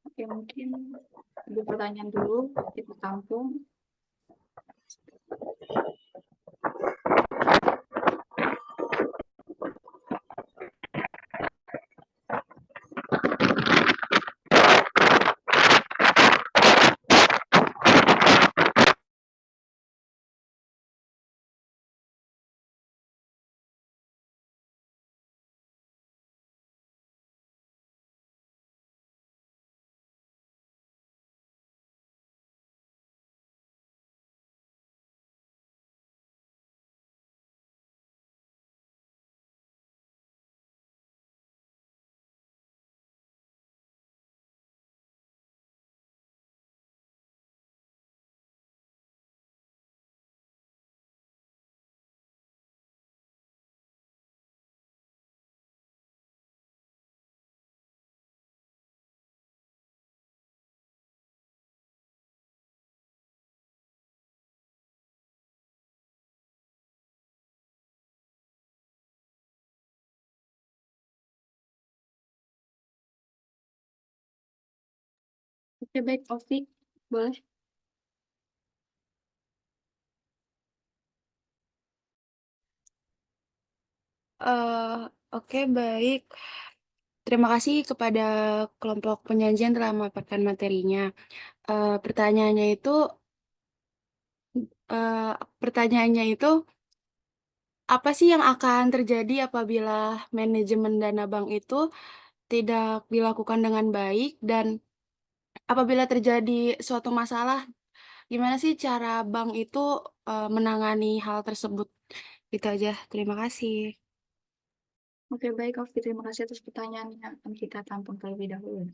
Oke, mungkin ada pertanyaan dulu, kita tampung. Oke, baik. Ovi, boleh. Oke, baik. Terima kasih kepada kelompok penyaji yang telah memaparkan materinya. Pertanyaannya itu, eh, pertanyaannya itu, apa sih yang akan terjadi apabila manajemen dana bank itu tidak dilakukan dengan baik dan apabila terjadi suatu masalah, gimana sih cara bank itu menangani hal tersebut? Itu aja. Terima kasih. Oke, baik, Ovi. Terima kasih atas pertanyaannya. Akan kita tampung terlebih dahulu.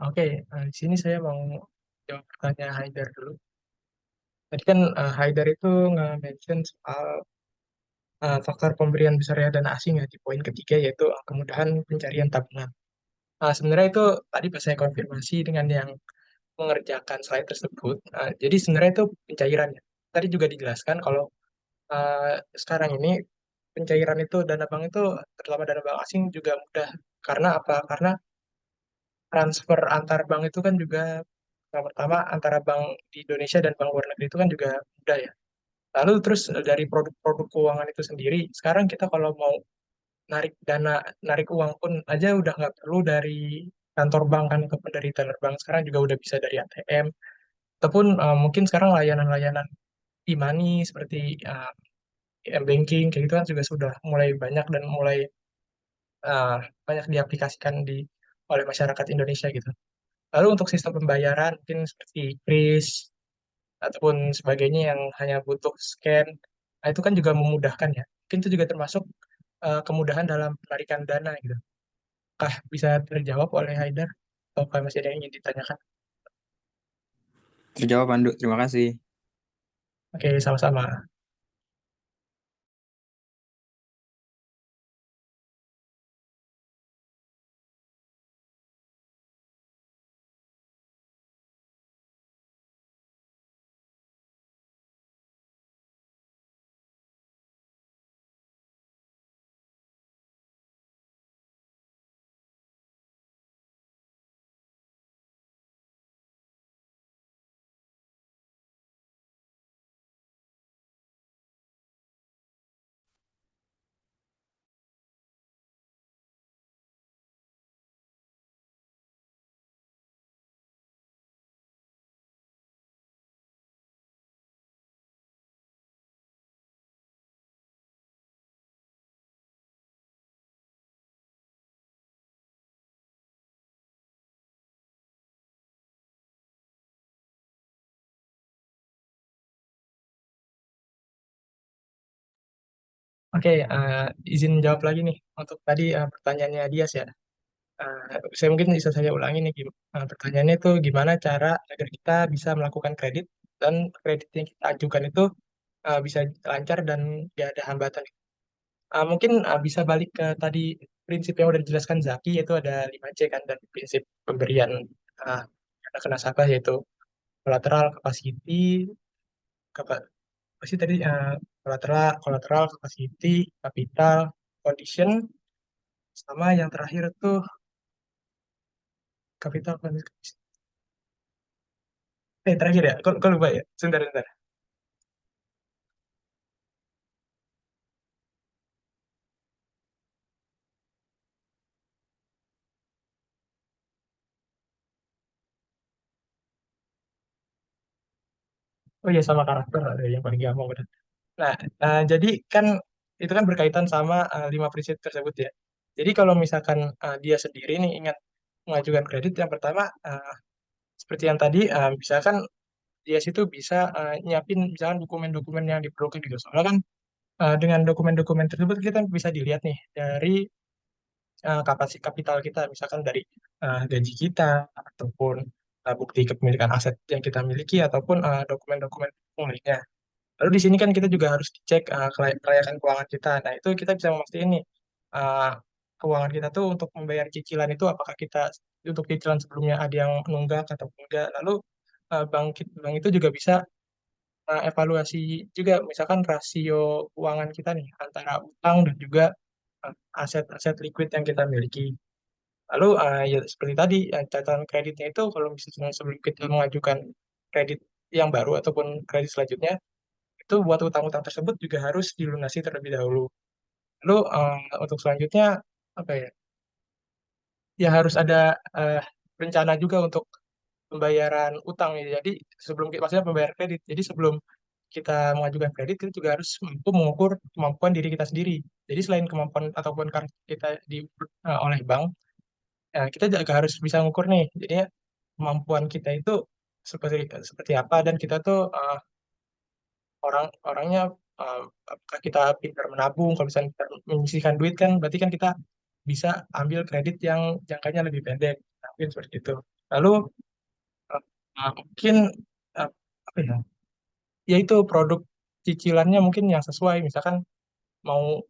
Oke, di sini saya mau jawab pertanyaan Haidar dulu. Tadi kan Haidar itu nge-mention soal faktor pemberian besarnya dana asing ya di poin ketiga yaitu kemudahan pencarian tabungan. Sebenarnya itu tadi pas saya konfirmasi dengan yang mengerjakan slide tersebut. Jadi sebenarnya itu pencairannya. Tadi juga dijelaskan kalau sekarang ini pencairan itu dana bank itu terutama dana bank asing juga mudah. Karena apa? Karena transfer antar bank itu kan juga yang pertama antara bank di Indonesia dan bank luar negeri itu kan juga mudah ya. Lalu terus dari produk-produk keuangan itu sendiri, sekarang kita kalau mau narik dana, narik uang pun aja udah nggak perlu dari kantor bank kan ataupun dari teller bank. Sekarang juga udah bisa dari ATM ataupun mungkin sekarang layanan-layanan e-money seperti m-banking kayak gitu kan juga sudah mulai banyak dan mulai uh, banyak diaplikasikan oleh masyarakat Indonesia gitu. Lalu untuk sistem pembayaran mungkin seperti kris ataupun sebagainya yang hanya butuh scan, nah itu kan juga memudahkan ya. Mungkin itu juga termasuk kemudahan dalam penarikan dana gitu. Kah bisa terjawab oleh Haidar? Atau masih ada yang ingin ditanyakan? Terjawab, Pandu. Terima kasih. Oke, sama-sama. Oke, izin jawab lagi nih untuk tadi pertanyaannya Dias ya. Saya mungkin bisa saya ulangi nih, pertanyaannya itu gimana cara agar kita bisa melakukan kredit dan kredit yang kita ajukan itu bisa lancar dan tidak ada hambatan. Mungkin bisa balik ke tadi prinsip yang udah dijelaskan Zaki yaitu ada 5C kan dan prinsip pemberian uh, dana ke nasabah yaitu collateral, capacity, apa sih tadi collateral, capacity, capital, condition, sama yang terakhir tuh capital, terakhir ya, kok lupa ya, sebentar. Oh iya sama karakter ada yang paling gampang udah. Nah, jadi kan itu kan berkaitan sama 5 prinsip tersebut ya. Jadi kalau misalkan dia sendiri nih ingat mengajukan kredit, yang pertama seperti yang tadi, misalkan dia situ bisa nyiapin misalkan dokumen-dokumen yang diperlukan gitu. Soalnya kan dengan dokumen-dokumen tersebut kita bisa dilihat nih dari kapasitas kapital kita, misalkan dari gaji kita ataupun bukti kepemilikan aset yang kita miliki ataupun dokumen-dokumen pemiliknya. Lalu di sini kan kita juga harus dicek kelayakan keuangan kita. Nah, itu kita bisa memastikan nih uh, keuangan kita tuh untuk membayar cicilan itu apakah kita untuk cicilan sebelumnya ada yang menunggak atau enggak. Lalu bank itu juga bisa evaluasi juga misalkan rasio keuangan kita nih antara utang dan juga aset-aset liquid yang kita miliki. Lalu ya seperti tadi catatan kreditnya itu kalau misalnya sebelum kita mengajukan kredit yang baru ataupun kredit selanjutnya itu buat utang-utang tersebut juga harus dilunasi terlebih dahulu. Lalu untuk selanjutnya apa ya? Ya harus ada rencana juga untuk pembayaran utang ya. Jadi maksudnya pembayaran kredit. Jadi sebelum kita mengajukan kredit, kita juga harus mampu mengukur kemampuan diri kita sendiri. Jadi selain kemampuan ataupun karakter kita oleh bank, kita juga harus bisa mengukur nih. Jadi kemampuan kita itu seperti seperti apa dan kita tuh orangnya apakah kita pintar menabung, kalau misalnya kita menyisihkan duit kan berarti kan kita bisa ambil kredit yang jangkanya lebih pendek. Nah, Mungkin seperti itu. Lalu mungkin apa ya? Yaitu produk cicilannya mungkin yang sesuai, misalkan mau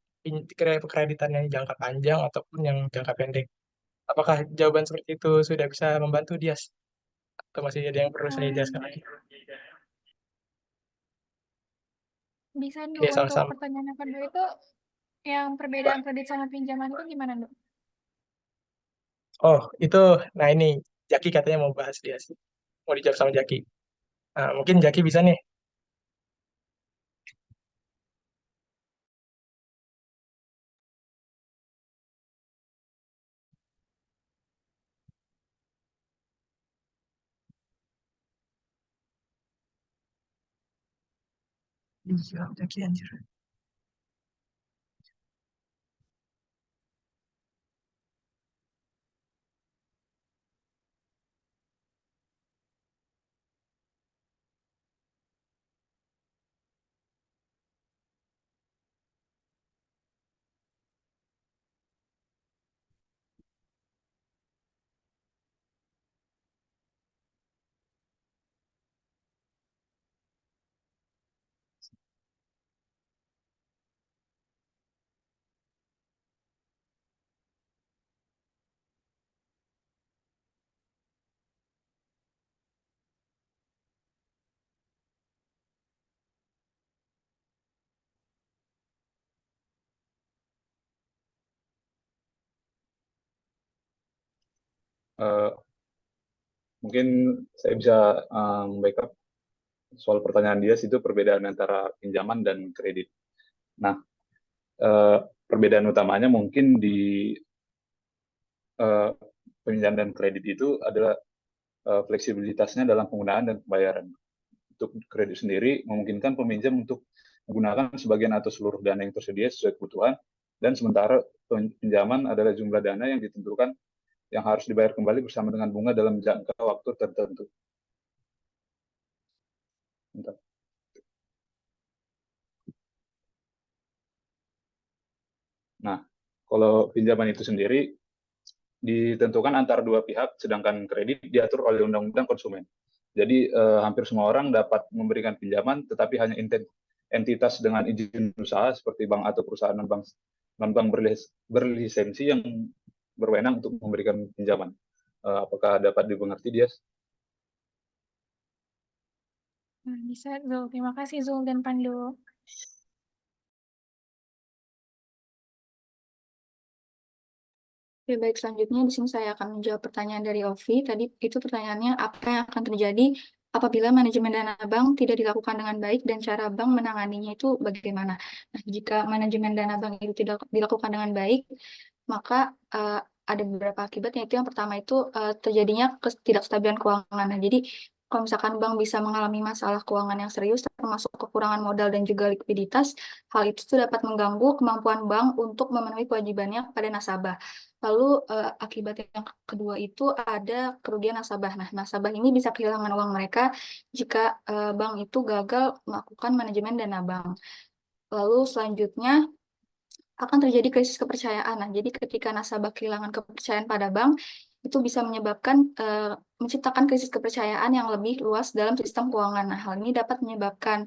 kreditan yang jangka panjang ataupun yang jangka pendek. Apakah jawaban seperti itu sudah bisa membantu Dias? Atau masih ada yang perlu saya jelaskan lagi? Bisa Ya, Ndu, untuk sama-sama. pertanyaan yang kedua itu yang perbedaan kredit sama pinjaman itu gimana Ndu? Oh, itu, nah ini, Jaki katanya mau bahas Dias. Mau dijawab sama Jaki. Nah, mungkin Jaki bisa nih. Iya, Jaki anjir. Eh, mungkin saya bisa backup soal pertanyaan dia itu perbedaan antara pinjaman dan kredit. Nah, perbedaan utamanya mungkin di pinjaman dan kredit itu adalah fleksibilitasnya dalam penggunaan dan pembayaran. Untuk kredit sendiri memungkinkan peminjam untuk menggunakan sebagian atau seluruh dana yang tersedia sesuai kebutuhan, dan sementara pinjaman adalah jumlah dana yang ditentukan yang harus dibayar kembali bersama dengan bunga dalam jangka waktu tertentu. Bentar. Nah, kalau pinjaman itu sendiri ditentukan antara dua pihak, sedangkan kredit diatur oleh undang-undang konsumen. Jadi hampir semua orang dapat memberikan pinjaman, tetapi hanya entitas dengan izin usaha seperti bank atau perusahaan non-bank berlisensi yang berwenang untuk memberikan pinjaman. Apakah dapat dimengerti, Dias? Nah, bisa Zul. Terima kasih Zul dan Pandu. Oke, baik, selanjutnya di sini saya akan menjawab pertanyaan dari Ovi. Tadi itu pertanyaannya, apa yang akan terjadi apabila manajemen dana bank tidak dilakukan dengan baik dan cara bank menanganinya itu bagaimana? Nah, jika manajemen dana bank itu tidak dilakukan dengan baik, maka ada beberapa akibat, yaitu yang pertama itu terjadinya ketidakstabilan keuangan. Nah, jadi kalau misalkan bank bisa mengalami masalah keuangan yang serius, termasuk kekurangan modal dan juga likuiditas, hal itu tuh dapat mengganggu kemampuan bank untuk memenuhi kewajibannya kepada nasabah. Lalu akibat yang kedua itu ada kerugian nasabah. Nah, nasabah ini bisa kehilangan uang mereka jika bank itu gagal melakukan manajemen dana bank. Lalu selanjutnya akan terjadi krisis kepercayaan. Nah, jadi ketika nasabah kehilangan kepercayaan pada bank, itu bisa menyebabkan menciptakan krisis kepercayaan yang lebih luas dalam sistem keuangan. Nah, hal ini dapat menyebabkan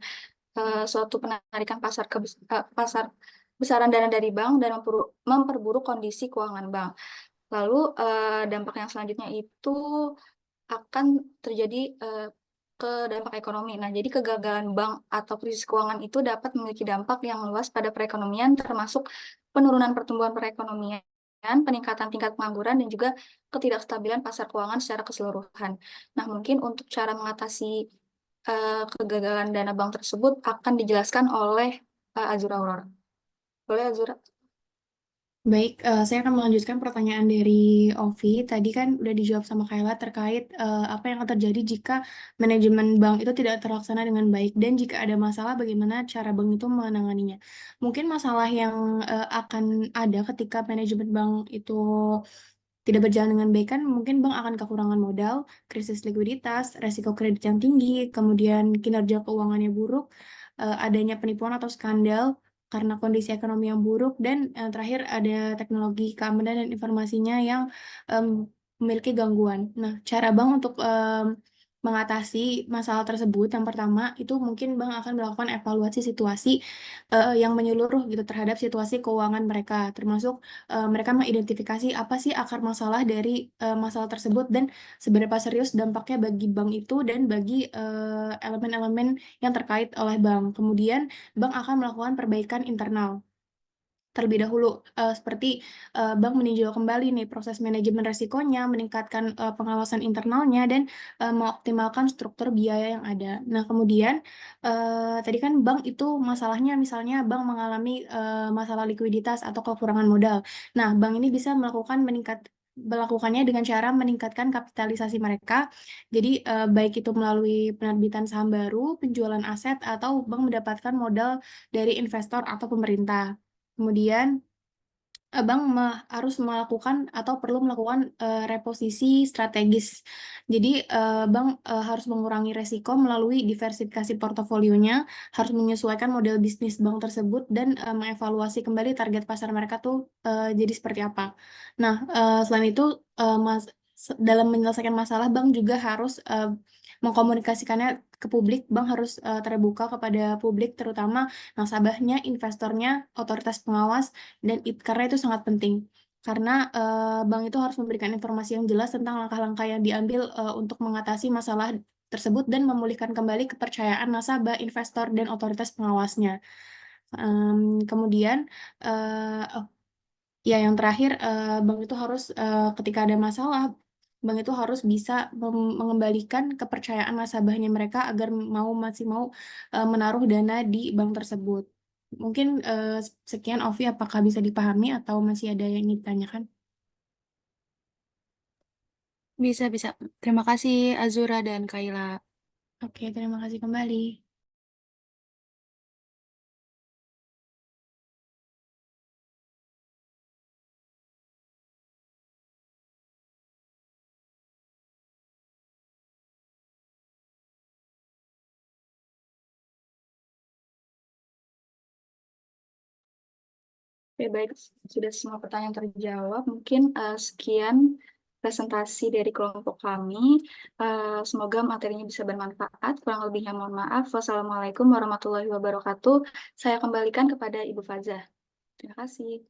suatu penarikan pasar besaran dana dari bank dan memperburuk kondisi keuangan bank. Lalu dampak yang selanjutnya itu akan terjadi ke dampak ekonomi. Nah, jadi kegagalan bank atau krisis keuangan itu dapat memiliki dampak yang luas pada perekonomian, termasuk penurunan pertumbuhan perekonomian, peningkatan tingkat pengangguran, dan juga ketidakstabilan pasar keuangan secara keseluruhan. Nah, mungkin untuk cara mengatasi kegagalan dana bank tersebut akan dijelaskan oleh Azura Aurora. Boleh, Azura? Baik, saya akan melanjutkan pertanyaan dari Ovi. Tadi kan udah dijawab sama Kayla terkait apa yang akan terjadi jika manajemen bank itu tidak terlaksana dengan baik, dan jika ada masalah bagaimana cara bank itu menanganinya. Mungkin masalah yang akan ada ketika manajemen bank itu tidak berjalan dengan baik kan mungkin bank akan kekurangan modal, krisis likuiditas, resiko kredit yang tinggi, kemudian kinerja keuangannya buruk, adanya penipuan atau skandal karena kondisi ekonomi yang buruk, dan terakhir ada teknologi keamanan dan informasinya yang memiliki gangguan. Nah, cara bank untuk mengatasi masalah tersebut, yang pertama itu mungkin bank akan melakukan evaluasi situasi yang menyeluruh gitu terhadap situasi keuangan mereka, termasuk mereka mengidentifikasi apa sih akar masalah dari masalah tersebut dan seberapa serius dampaknya bagi bank itu dan bagi elemen-elemen yang terkait oleh bank. Kemudian bank akan melakukan perbaikan internal terlebih dahulu, seperti bank meninjau kembali nih proses manajemen resikonya, meningkatkan pengawasan internalnya, dan mengoptimalkan struktur biaya yang ada. Nah, kemudian tadi kan bank itu masalahnya misalnya bank mengalami masalah likuiditas atau kekurangan modal. Nah, bank ini bisa melakukannya dengan cara meningkatkan kapitalisasi mereka. Jadi baik itu melalui penerbitan saham baru, penjualan aset, atau bank mendapatkan modal dari investor atau pemerintah. Kemudian bank harus melakukan atau perlu melakukan reposisi strategis. Jadi bank harus mengurangi resiko melalui diversifikasi portofolionya, harus menyesuaikan model bisnis bank tersebut dan mengevaluasi kembali target pasar mereka tuh jadi seperti apa. Nah, selain itu dalam menyelesaikan masalah bank juga harus mengkomunikasikannya ke publik. Bank harus terbuka kepada publik, terutama nasabahnya, investornya, otoritas pengawas, dan karena itu sangat penting. Karena bank itu harus memberikan informasi yang jelas tentang langkah-langkah yang diambil untuk mengatasi masalah tersebut dan memulihkan kembali kepercayaan nasabah, investor, dan otoritas pengawasnya. Kemudian, ya yang terakhir, bank itu harus ketika ada masalah, bank itu harus bisa mengembalikan kepercayaan nasabahnya mereka agar masih mau menaruh dana di bank tersebut. Mungkin sekian, Ovi, apakah bisa dipahami atau masih ada yang ingin ditanyakan? Bisa, bisa. Terima kasih Azura dan Kaila. Oke, terima kasih kembali. Oke, baik. Sudah semua pertanyaan terjawab. Mungkin sekian presentasi dari kelompok kami. Semoga materinya bisa bermanfaat. Kurang lebihnya mohon maaf. Wassalamualaikum warahmatullahi wabarakatuh. Saya kembalikan kepada Ibu Fazah. Terima kasih.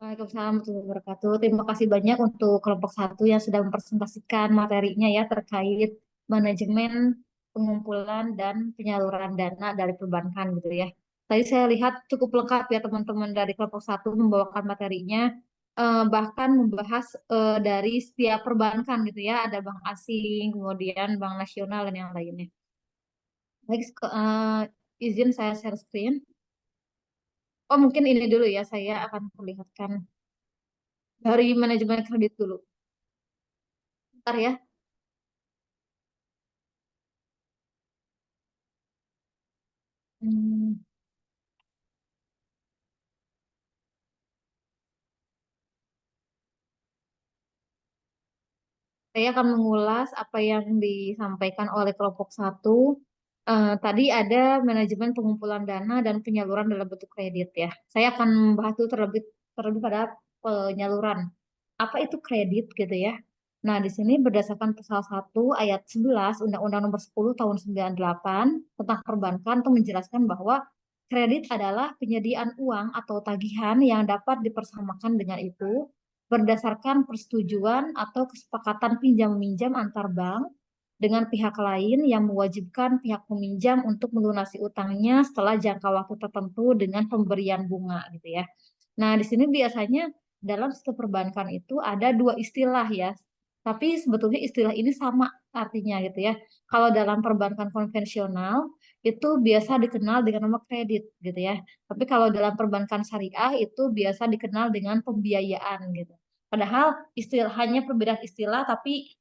Waalaikumsalam warahmatullahi wabarakatuh. Terima kasih banyak untuk kelompok 1 yang sudah mempresentasikan materinya ya terkait manajemen pengumpulan dan penyaluran dana dari perbankan gitu ya. Tadi saya lihat cukup lengkap ya teman-teman dari kelompok 1 membawakan materinya, bahkan membahas dari setiap perbankan gitu ya. Ada bank asing, kemudian bank nasional dan yang lainnya. Baik, izin saya share screen. Oh mungkin ini dulu ya, saya akan perlihatkan dari manajemen kredit dulu. Bentar ya. Hmm, Saya akan mengulas apa yang disampaikan oleh kelompok 1. Tadi ada manajemen pengumpulan dana dan penyaluran dalam bentuk kredit ya. Saya akan membahas dulu terlebih pada penyaluran. Apa itu kredit gitu ya? Nah, di sini berdasarkan pasal 1 ayat 11 Undang-Undang Nomor 10 Tahun 98 tentang perbankan itu menjelaskan bahwa kredit adalah penyediaan uang atau tagihan yang dapat dipersamakan dengan itu berdasarkan persetujuan atau kesepakatan pinjam-meminjam antar bank dengan pihak lain yang mewajibkan pihak peminjam untuk melunasi utangnya setelah jangka waktu tertentu dengan pemberian bunga gitu ya. Nah, di sini biasanya dalam sistem perbankan itu ada dua istilah ya. Tapi sebetulnya istilah ini sama artinya gitu ya. Kalau dalam perbankan konvensional itu biasa dikenal dengan nama kredit gitu ya. Tapi kalau dalam perbankan syariah itu biasa dikenal dengan pembiayaan gitu. Padahal hanya perbedaan istilah tapi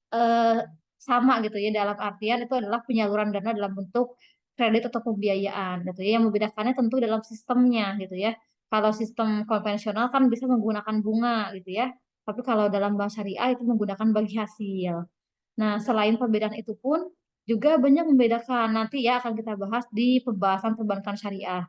sama gitu ya, dalam artian itu adalah penyaluran dana dalam bentuk kredit atau pembiayaan gitu ya. Yang membedakannya tentu dalam sistemnya gitu ya. Kalau sistem konvensional kan bisa menggunakan bunga gitu ya. Tapi kalau dalam bank syariah itu menggunakan bagi hasil. Nah, selain perbedaan itu pun juga banyak membedakan. Nanti ya akan kita bahas di pembahasan perbankan syariah.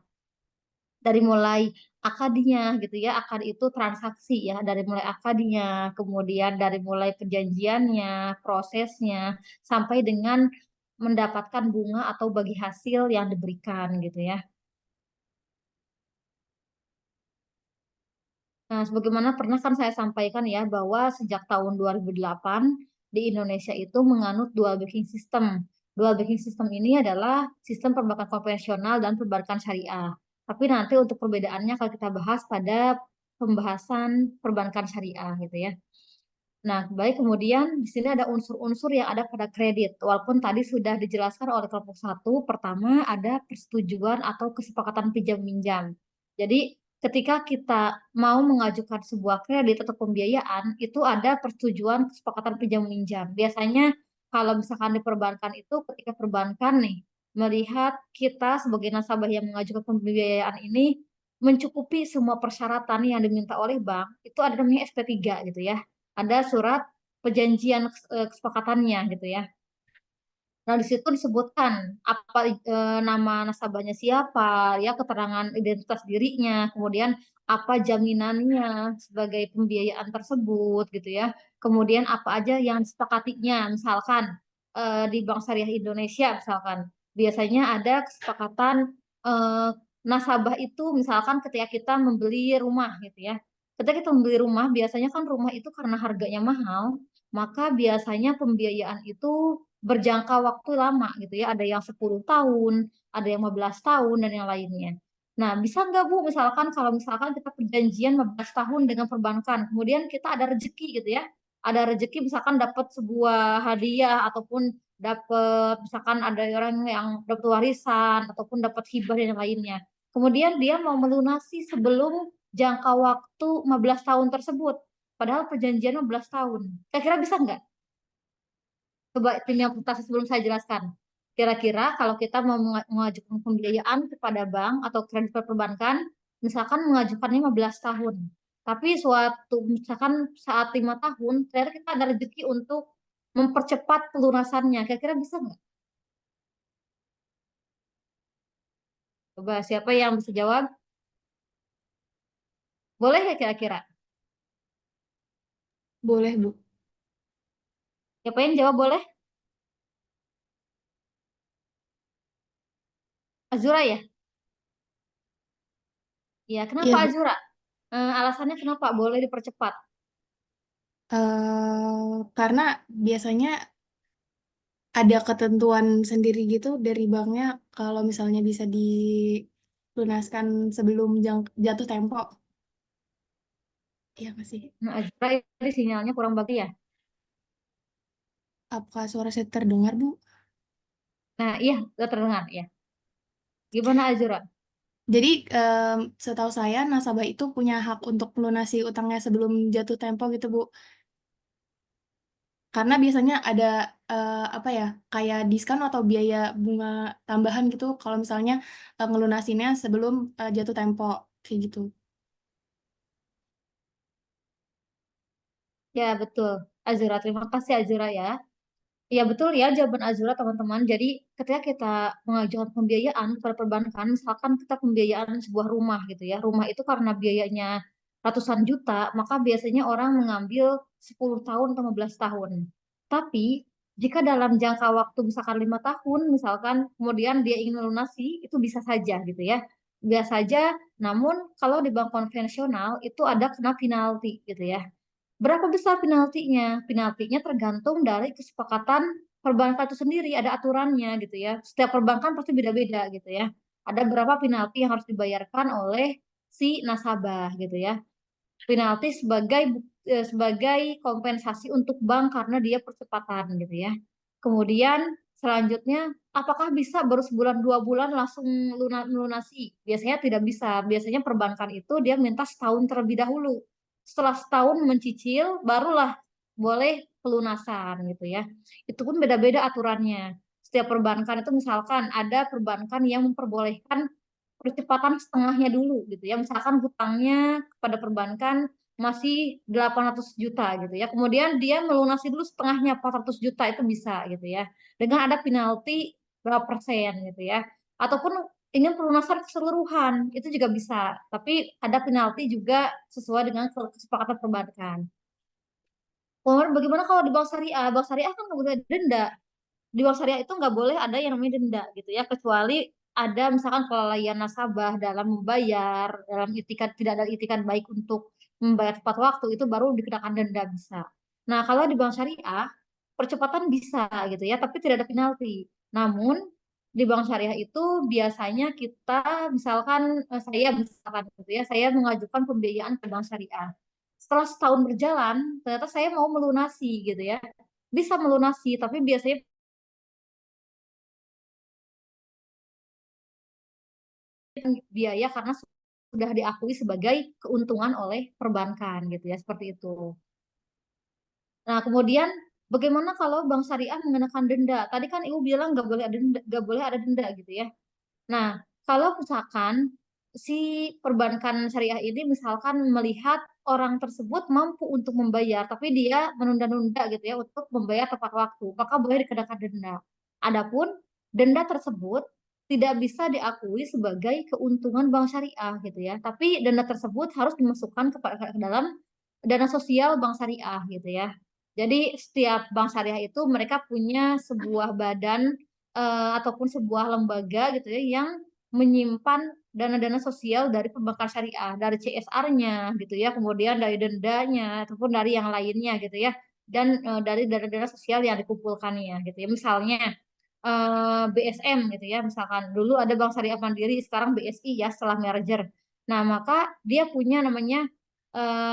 Dari mulai akadinya gitu ya. Akad itu transaksi ya, dari mulai akadinya, kemudian dari mulai perjanjiannya, prosesnya, sampai dengan mendapatkan bunga atau bagi hasil yang diberikan gitu ya. Nah, sebagaimana pernah kan saya sampaikan ya bahwa sejak tahun 2008 di Indonesia itu menganut dual banking system. Dual banking system ini adalah sistem perbankan konvensional dan perbankan syariah. Tapi nanti untuk perbedaannya akan kita bahas pada pembahasan perbankan syariah gitu ya. Nah, baik kemudian di sini ada unsur-unsur yang ada pada kredit. Walaupun tadi sudah dijelaskan oleh kelompok satu, pertama ada persetujuan atau kesepakatan pinjam minjam. Jadi ketika kita mau mengajukan sebuah kredit atau pembiayaan, itu ada persetujuan kesepakatan pinjam minjam. Biasanya kalau misalkan di perbankan itu ketika perbankan nih melihat kita sebagai nasabah yang mengajukan pembiayaan ini mencukupi semua persyaratan yang diminta oleh bank, itu ada namanya SP3 gitu ya, ada surat perjanjian kesepakatannya gitu ya. Nah, di situ disebutkan apa nama nasabahnya siapa, ya keterangan identitas dirinya, kemudian apa jaminannya sebagai pembiayaan tersebut gitu ya. Kemudian apa aja yang disepakatinya, misalkan di Bank Syariah Indonesia misalkan biasanya ada kesepakatan eh, nasabah itu misalkan ketika kita membeli rumah gitu ya. Ketika kita membeli rumah, biasanya kan rumah itu karena harganya mahal, maka biasanya pembiayaan itu berjangka waktu lama gitu ya. Ada yang 10 tahun, ada yang 15 tahun, dan yang lainnya. Nah, bisa nggak Bu, misalkan kalau misalkan kita perjanjian 15 tahun dengan perbankan, kemudian kita ada rezeki gitu ya. Ada rezeki misalkan dapat sebuah hadiah ataupun dapat misalkan ada orang yang dapat warisan ataupun dapat hibah dan yang lainnya. Kemudian dia mau melunasi sebelum jangka waktu 15 tahun tersebut. Padahal perjanjian 15 tahun. Kira-kira bisa nggak? Coba tim yang pertama sebelum saya jelaskan. Kira-kira kalau kita mau mengajukan pembiayaan kepada bank atau kredit perbankan, misalkan mengajukannya 15 tahun. Tapi suatu misalkan saat 5 tahun, ternyata kita ada rezeki untuk mempercepat pelunasannya. Kira-kira bisa nggak? Coba siapa yang bisa jawab? Boleh ya kira-kira? Boleh, Bu. Siapa yang jawab boleh? Azura ya? Ya, kenapa Iya, Bu. Azura? Alasannya kenapa boleh dipercepat? Karena biasanya ada ketentuan sendiri gitu dari banknya kalau misalnya bisa dilunaskan sebelum jatuh tempo. Iya nggak sih? Nah, Azura ini sinyalnya kurang bagus ya. Apakah suara saya terdengar, Bu? Nah, iya, udah terdengar ya. Gimana Azura? Jadi, setahu saya nasabah itu punya hak untuk melunasi utangnya sebelum jatuh tempo gitu, Bu. Karena biasanya ada, apa ya, kayak diskon atau biaya bunga tambahan gitu kalau misalnya, ngelunasinnya sebelum, jatuh tempo, kayak gitu. Ya, betul. Azura, terima kasih Azura ya. Ya, betul ya jawaban Azura teman-teman. Jadi, ketika kita mengajukan pembiayaan kepada perbankan, misalkan kita pembiayaan sebuah rumah gitu ya. Rumah itu karena biayanya ratusan juta, maka biasanya orang mengambil 10 tahun atau 15 tahun. Tapi, jika dalam jangka waktu misalkan 5 tahun, misalkan kemudian dia ingin melunasi, itu bisa saja gitu ya. Biasa saja, namun kalau di bank konvensional itu ada kena penalti gitu ya. Berapa besar penaltinya? Penaltinya tergantung dari kesepakatan perbankan itu sendiri, ada aturannya gitu ya. Setiap perbankan pasti beda-beda gitu ya. Ada berapa penalti yang harus dibayarkan oleh si nasabah gitu ya. Penalti sebagai kompensasi untuk bank karena dia percepatan gitu ya. Kemudian selanjutnya, apakah bisa baru sebulan 2 bulan langsung melunasi? Biasanya tidak bisa. Biasanya perbankan itu dia minta setahun terlebih dahulu. Setelah setahun mencicil, barulah boleh pelunasan gitu ya. Itu pun beda-beda aturannya. Setiap perbankan itu misalkan ada perbankan yang memperbolehkan percepatan setengahnya dulu gitu ya. Misalkan hutangnya kepada perbankan masih 800 juta gitu ya. Kemudian dia melunasi dulu setengahnya 400 juta itu bisa gitu ya. Dengan ada penalti berapa persen gitu ya. Ataupun ingin pelunasan keseluruhan, itu juga bisa. Tapi ada penalti juga sesuai dengan kesepakatan perbankan. Kemudian bagaimana kalau di bank syariah? Bank syariah kan nggak boleh ada denda. Di bank syariah itu nggak boleh ada yang namanya denda gitu ya, kecuali ada misalkan kelalaian nasabah dalam membayar, dalam itikat tidak ada itikat baik untuk membayar tepat waktu, itu baru dikenakan denda bisa. Nah, kalau di bank syariah percepatan bisa gitu ya, tapi tidak ada penalti. Namun di bank syariah itu biasanya kita misalkan saya misalkan gitu ya, saya mengajukan pembiayaan ke bank syariah. Setelah setahun berjalan, ternyata saya mau melunasi gitu ya. Bisa melunasi, tapi biasanya biaya karena sudah diakui sebagai keuntungan oleh perbankan gitu ya, seperti itu. Nah, kemudian bagaimana kalau bank syariah mengenakan denda? Tadi kan Ibu bilang nggak boleh ada denda gitu ya. Nah, kalau misalkan si perbankan syariah ini misalkan melihat orang tersebut mampu untuk membayar, tapi dia menunda-nunda gitu ya untuk membayar tepat waktu, maka boleh dikenakan denda. Adapun denda tersebut tidak bisa diakui sebagai keuntungan bank syariah gitu ya, tapi denda tersebut harus dimasukkan ke dalam dana sosial bank syariah gitu ya. Jadi setiap bank syariah itu mereka punya sebuah badan ataupun sebuah lembaga gitu ya yang menyimpan dana-dana sosial dari perbankan syariah, dari CSR-nya gitu ya, kemudian dari dendanya ataupun dari yang lainnya gitu ya, dan dari dana-dana sosial yang dikumpulkannya gitu ya. Misalnya BSM gitu ya, misalkan dulu ada Bank Syariah Mandiri, sekarang BSI ya setelah merger. Nah, maka dia punya namanya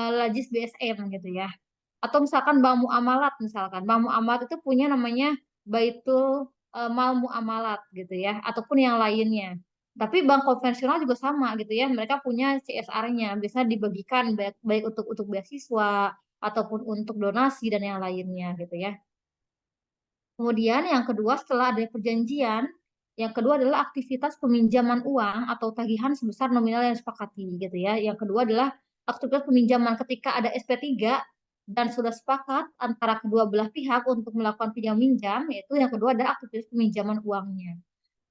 Lajis BSM gitu ya. Atau misalkan Bank Muamalat misalkan. Bank Muamalat itu punya namanya Baitul Mal Muamalat gitu ya, ataupun yang lainnya. Tapi bank konvensional juga sama gitu ya. Mereka punya CSR-nya, bisa dibagikan baik, baik untuk beasiswa ataupun untuk donasi dan yang lainnya gitu ya. Kemudian yang kedua setelah ada perjanjian, yang kedua adalah aktivitas peminjaman uang atau tagihan sebesar nominal yang disepakati gitu ya. Yang kedua adalah aktivitas peminjaman ketika ada SP3 dan sudah sepakat antara kedua belah pihak untuk melakukan pinjam minjam, yaitu yang kedua adalah aktivitas peminjaman uangnya.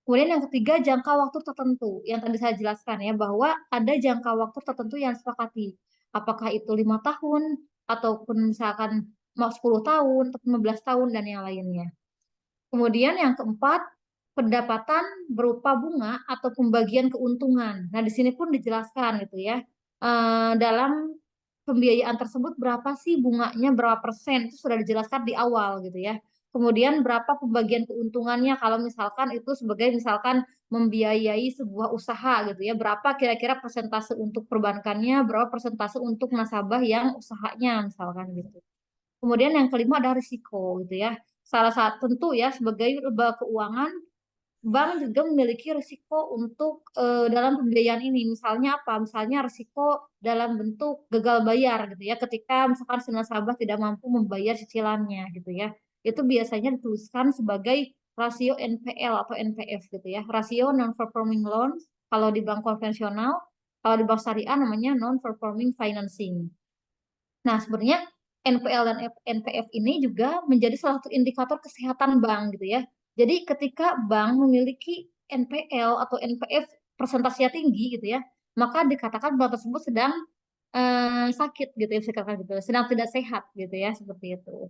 Kemudian yang ketiga jangka waktu tertentu yang tadi saya jelaskan ya, bahwa ada jangka waktu tertentu yang disepakati. Apakah itu 5 tahun ataupun misalkan mau 10 tahun atau 15 tahun dan yang lainnya. Kemudian yang keempat, pendapatan berupa bunga atau pembagian keuntungan. Nah, di sini pun dijelaskan gitu ya. Dalam pembiayaan tersebut berapa sih bunganya, berapa persen, itu sudah dijelaskan di awal gitu ya. Kemudian berapa pembagian keuntungannya kalau misalkan itu sebagai misalkan membiayai sebuah usaha gitu ya. Berapa kira-kira persentase untuk perbankannya, berapa persentase untuk nasabah yang usahanya misalkan gitu. Kemudian yang kelima ada risiko gitu ya. Salah satu tentu ya sebagai lembaga keuangan, bank juga memiliki risiko untuk dalam pembiayaan ini. Misalnya apa? Misalnya risiko dalam bentuk gagal bayar gitu ya. Ketika misalkan si nasabah tidak mampu membayar cicilannya gitu ya. Itu biasanya dituliskan sebagai rasio NPL atau NPF gitu ya. Rasio non-performing loans kalau di bank konvensional, kalau di bank syariah namanya non-performing financing. Nah, sebenarnya NPL dan NPF ini juga menjadi salah satu indikator kesehatan bank gitu ya. Jadi ketika bank memiliki NPL atau NPF presentasinya tinggi gitu ya, maka dikatakan bank tersebut sedang sakit gitu ya, bisa dikatakan gitu, sedang tidak sehat gitu ya, seperti itu.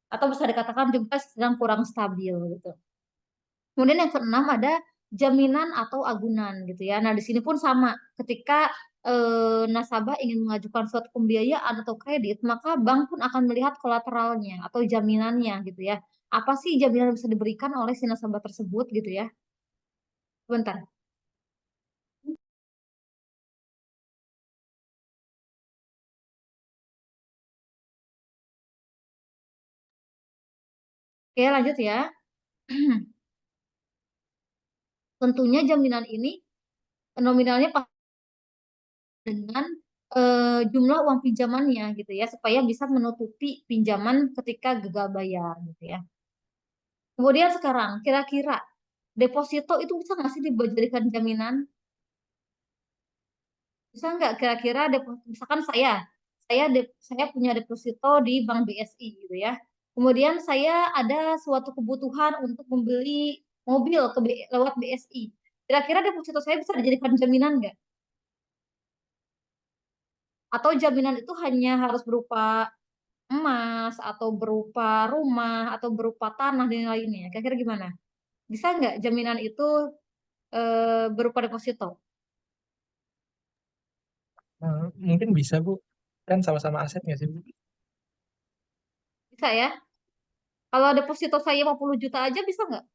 Atau bisa dikatakan juga sedang kurang stabil gitu. Kemudian yang keenam ada jaminan atau agunan gitu ya. Nah, di sini pun sama. Ketika nasabah ingin mengajukan suatu pembiayaan atau kredit, maka bank pun akan melihat kolateralnya atau jaminannya gitu ya. Apa sih jaminan yang bisa diberikan oleh si nasabah tersebut gitu ya. Bentar. Oke, lanjut ya. Tentunya jaminan ini nominalnya dengan jumlah uang pinjamannya gitu ya, supaya bisa menutupi pinjaman ketika gagal bayar gitu ya. Kemudian sekarang, kira-kira deposito itu bisa nggak sih dijadikan jaminan? Bisa nggak kira-kira misalkan saya punya deposito di Bank BSI gitu ya. Kemudian saya ada suatu kebutuhan untuk membeli mobil lewat BSI. Kira-kira deposito saya bisa dijadikan jaminan nggak? Atau jaminan itu hanya harus berupa emas, atau berupa rumah, atau berupa tanah dan lainnya? Kira-kira gimana? Bisa nggak jaminan itu berupa deposito? Mungkin bisa, Bu. Kan sama-sama aset nggak sih, Bu? Bisa ya? Kalau deposito saya 50 juta aja bisa nggak?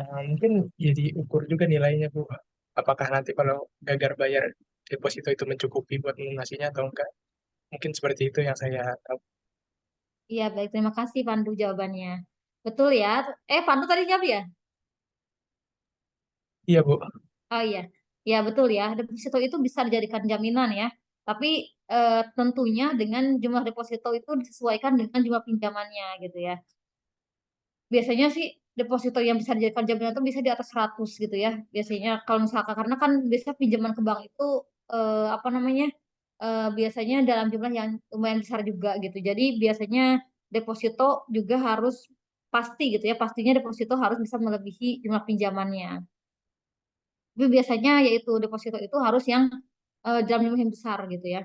Mungkin jadi ukur juga nilainya, Bu. Apakah nanti kalau gagal bayar deposito itu mencukupi buat melunasinya atau enggak? Mungkin seperti itu yang saya tahu. Iya, baik. Terima kasih Pandu jawabannya. Betul ya? Pandu tadi jawab ya? Iya, Bu. Oh iya, ya betul ya. Deposito itu bisa dijadikan jaminan ya. Tapi tentunya dengan jumlah deposito itu disesuaikan dengan jumlah pinjamannya gitu ya. Biasanya sih deposito yang bisa dijadikan jaminan itu bisa di atas 100 gitu ya. Biasanya kalau misalkan karena kan biasanya pinjaman ke bank itu apa namanya? Biasanya dalam jumlah yang lumayan besar juga gitu. Jadi biasanya deposito juga harus pasti gitu ya. Pastinya deposito harus bisa melebihi jumlah pinjamannya. Tapi biasanya yaitu deposito itu harus yang dalam jumlah yang besar gitu ya.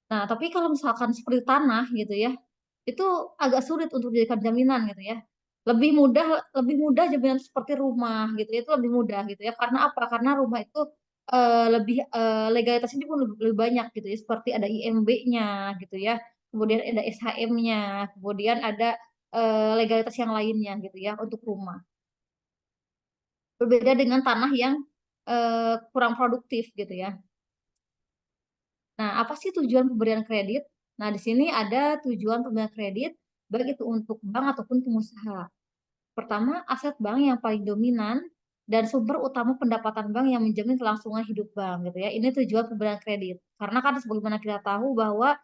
Nah, tapi kalau misalkan seperti tanah gitu ya, itu agak sulit untuk dijadikan jaminan gitu ya. Lebih mudah jaminan seperti rumah gitu ya, itu lebih mudah gitu ya. Karena apa? Karena rumah itu lebih legalitasnya pun lebih banyak gitu ya, seperti ada IMB-nya gitu ya. Kemudian ada SHM-nya, kemudian ada legalitas yang lainnya gitu ya untuk rumah. Berbeda dengan tanah yang kurang produktif gitu ya. Nah, apa sih tujuan pemberian kredit? Nah, di sini ada tujuan pemberian kredit, baik itu untuk bank ataupun pengusaha. Pertama, aset bank yang paling dominan dan sumber utama pendapatan bank yang menjamin kelangsungan hidup bank gitu ya. Ini tujuan pemberian kredit. Karena kan sebagaimana kita tahu bahwa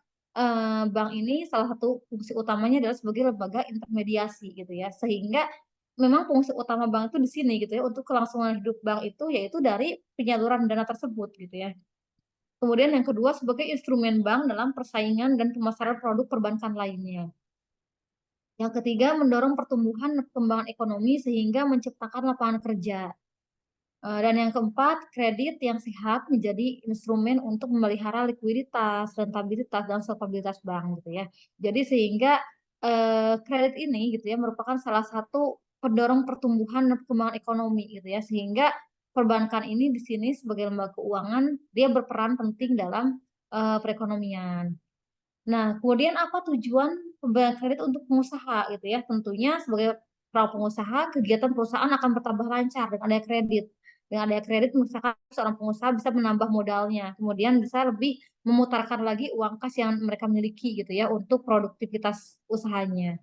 bank ini salah satu fungsi utamanya adalah sebagai lembaga intermediasi gitu ya. Sehingga memang fungsi utama bank itu di sini gitu ya untuk kelangsungan hidup bank itu yaitu dari penyaluran dana tersebut gitu ya. Kemudian yang kedua sebagai instrumen bank dalam persaingan dan pemasaran produk perbankan lainnya. Yang ketiga mendorong pertumbuhan dan perkembangan ekonomi sehingga menciptakan lapangan kerja. Dan yang keempat, kredit yang sehat menjadi instrumen untuk memelihara likuiditas, rentabilitas, dan stabilitas bank gitu ya. Jadi sehingga kredit ini gitu ya merupakan salah satu pendorong pertumbuhan dan perkembangan ekonomi gitu ya. Sehingga perbankan ini di sini sebagai lembaga keuangan dia berperan penting dalam perekonomian. Nah, kemudian apa tujuan pemberian kredit untuk pengusaha gitu ya? Tentunya sebagai para pengusaha, kegiatan perusahaan akan bertambah lancar dengan adanya kredit. Dengan adanya kredit, misalkan seorang pengusaha bisa menambah modalnya, kemudian bisa lebih memutarkan lagi uang kas yang mereka miliki gitu ya untuk produktivitas usahanya.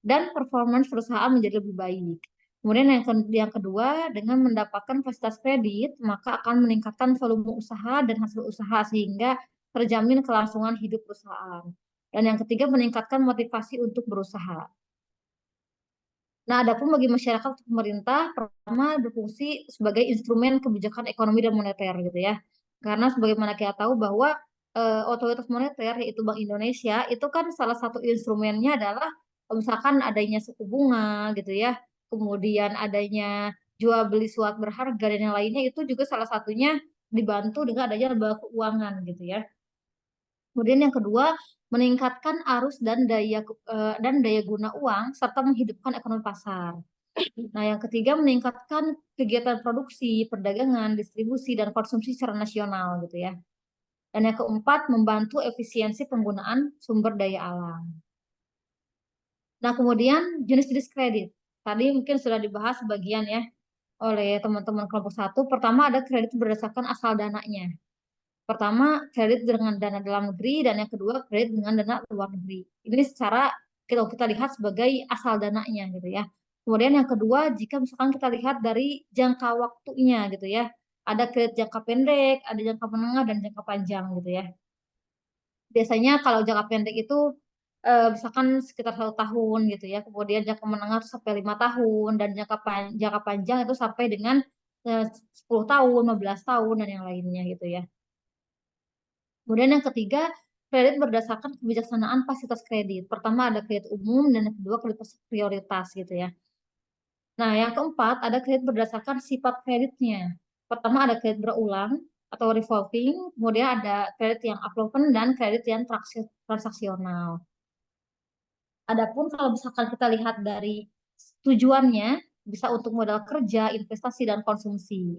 Dan performance perusahaan menjadi lebih baik. Kemudian yang kedua, dengan mendapatkan fasilitas kredit, maka akan meningkatkan volume usaha dan hasil usaha sehingga terjamin kelangsungan hidup perusahaan. Dan yang ketiga, meningkatkan motivasi untuk berusaha. Nah, adapun bagi masyarakat atau pemerintah, pertama berfungsi sebagai instrumen kebijakan ekonomi dan moneter gitu ya. Karena sebagaimana kita tahu bahwa otoritas moneter yaitu Bank Indonesia itu kan salah satu instrumennya adalah misalkan adanya suku bunga gitu ya, kemudian adanya jual beli surat berharga dan yang lainnya itu juga salah satunya dibantu dengan adanya lembaga keuangan gitu ya. Kemudian yang kedua, meningkatkan arus dan daya guna uang serta menghidupkan ekonomi pasar. Nah, yang ketiga meningkatkan kegiatan produksi, perdagangan, distribusi dan konsumsi secara nasional gitu ya. Dan yang keempat membantu efisiensi penggunaan sumber daya alam. Nah, kemudian jenis-jenis kredit. Tadi mungkin sudah dibahas sebagian ya oleh teman-teman kelompok satu. Pertama ada kredit berdasarkan asal dananya. Pertama, kredit dengan dana dalam negeri, dan yang kedua, kredit dengan dana luar negeri. Ini secara kita lihat sebagai asal dananya gitu ya. Kemudian yang kedua, jika misalkan kita lihat dari jangka waktunya gitu ya. Ada kredit jangka pendek, ada jangka menengah, dan jangka panjang gitu ya. Biasanya kalau jangka pendek itu misalkan sekitar 1 tahun gitu ya. Kemudian jangka menengah itu sampai 5 tahun, dan jangka panjang itu sampai dengan 10 tahun, 15 tahun, dan yang lainnya gitu ya. Kemudian yang ketiga, kredit berdasarkan kebijaksanaan fasilitas kredit. Pertama ada kredit umum dan yang kedua kredit prioritas gitu ya. Nah, yang keempat ada kredit berdasarkan sifat kreditnya. Pertama ada kredit berulang atau revolving, kemudian ada kredit yang upfront dan kredit yang transaksional. Adapun kalau misalkan kita lihat dari tujuannya, bisa untuk modal kerja, investasi, dan konsumsi.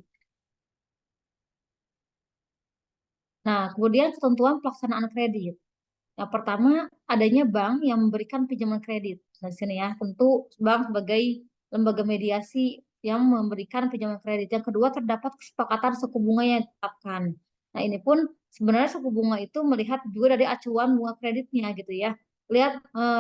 Nah, kemudian ketentuan pelaksanaan kredit. Yang pertama, adanya bank yang memberikan pinjaman kredit. Nah, di sini ya, tentu bank sebagai lembaga mediasi yang memberikan pinjaman kredit. Yang kedua, terdapat kesepakatan suku bunga yang ditetapkan. Nah, ini pun sebenarnya suku bunga itu melihat juga dari acuan bunga kreditnya gitu ya.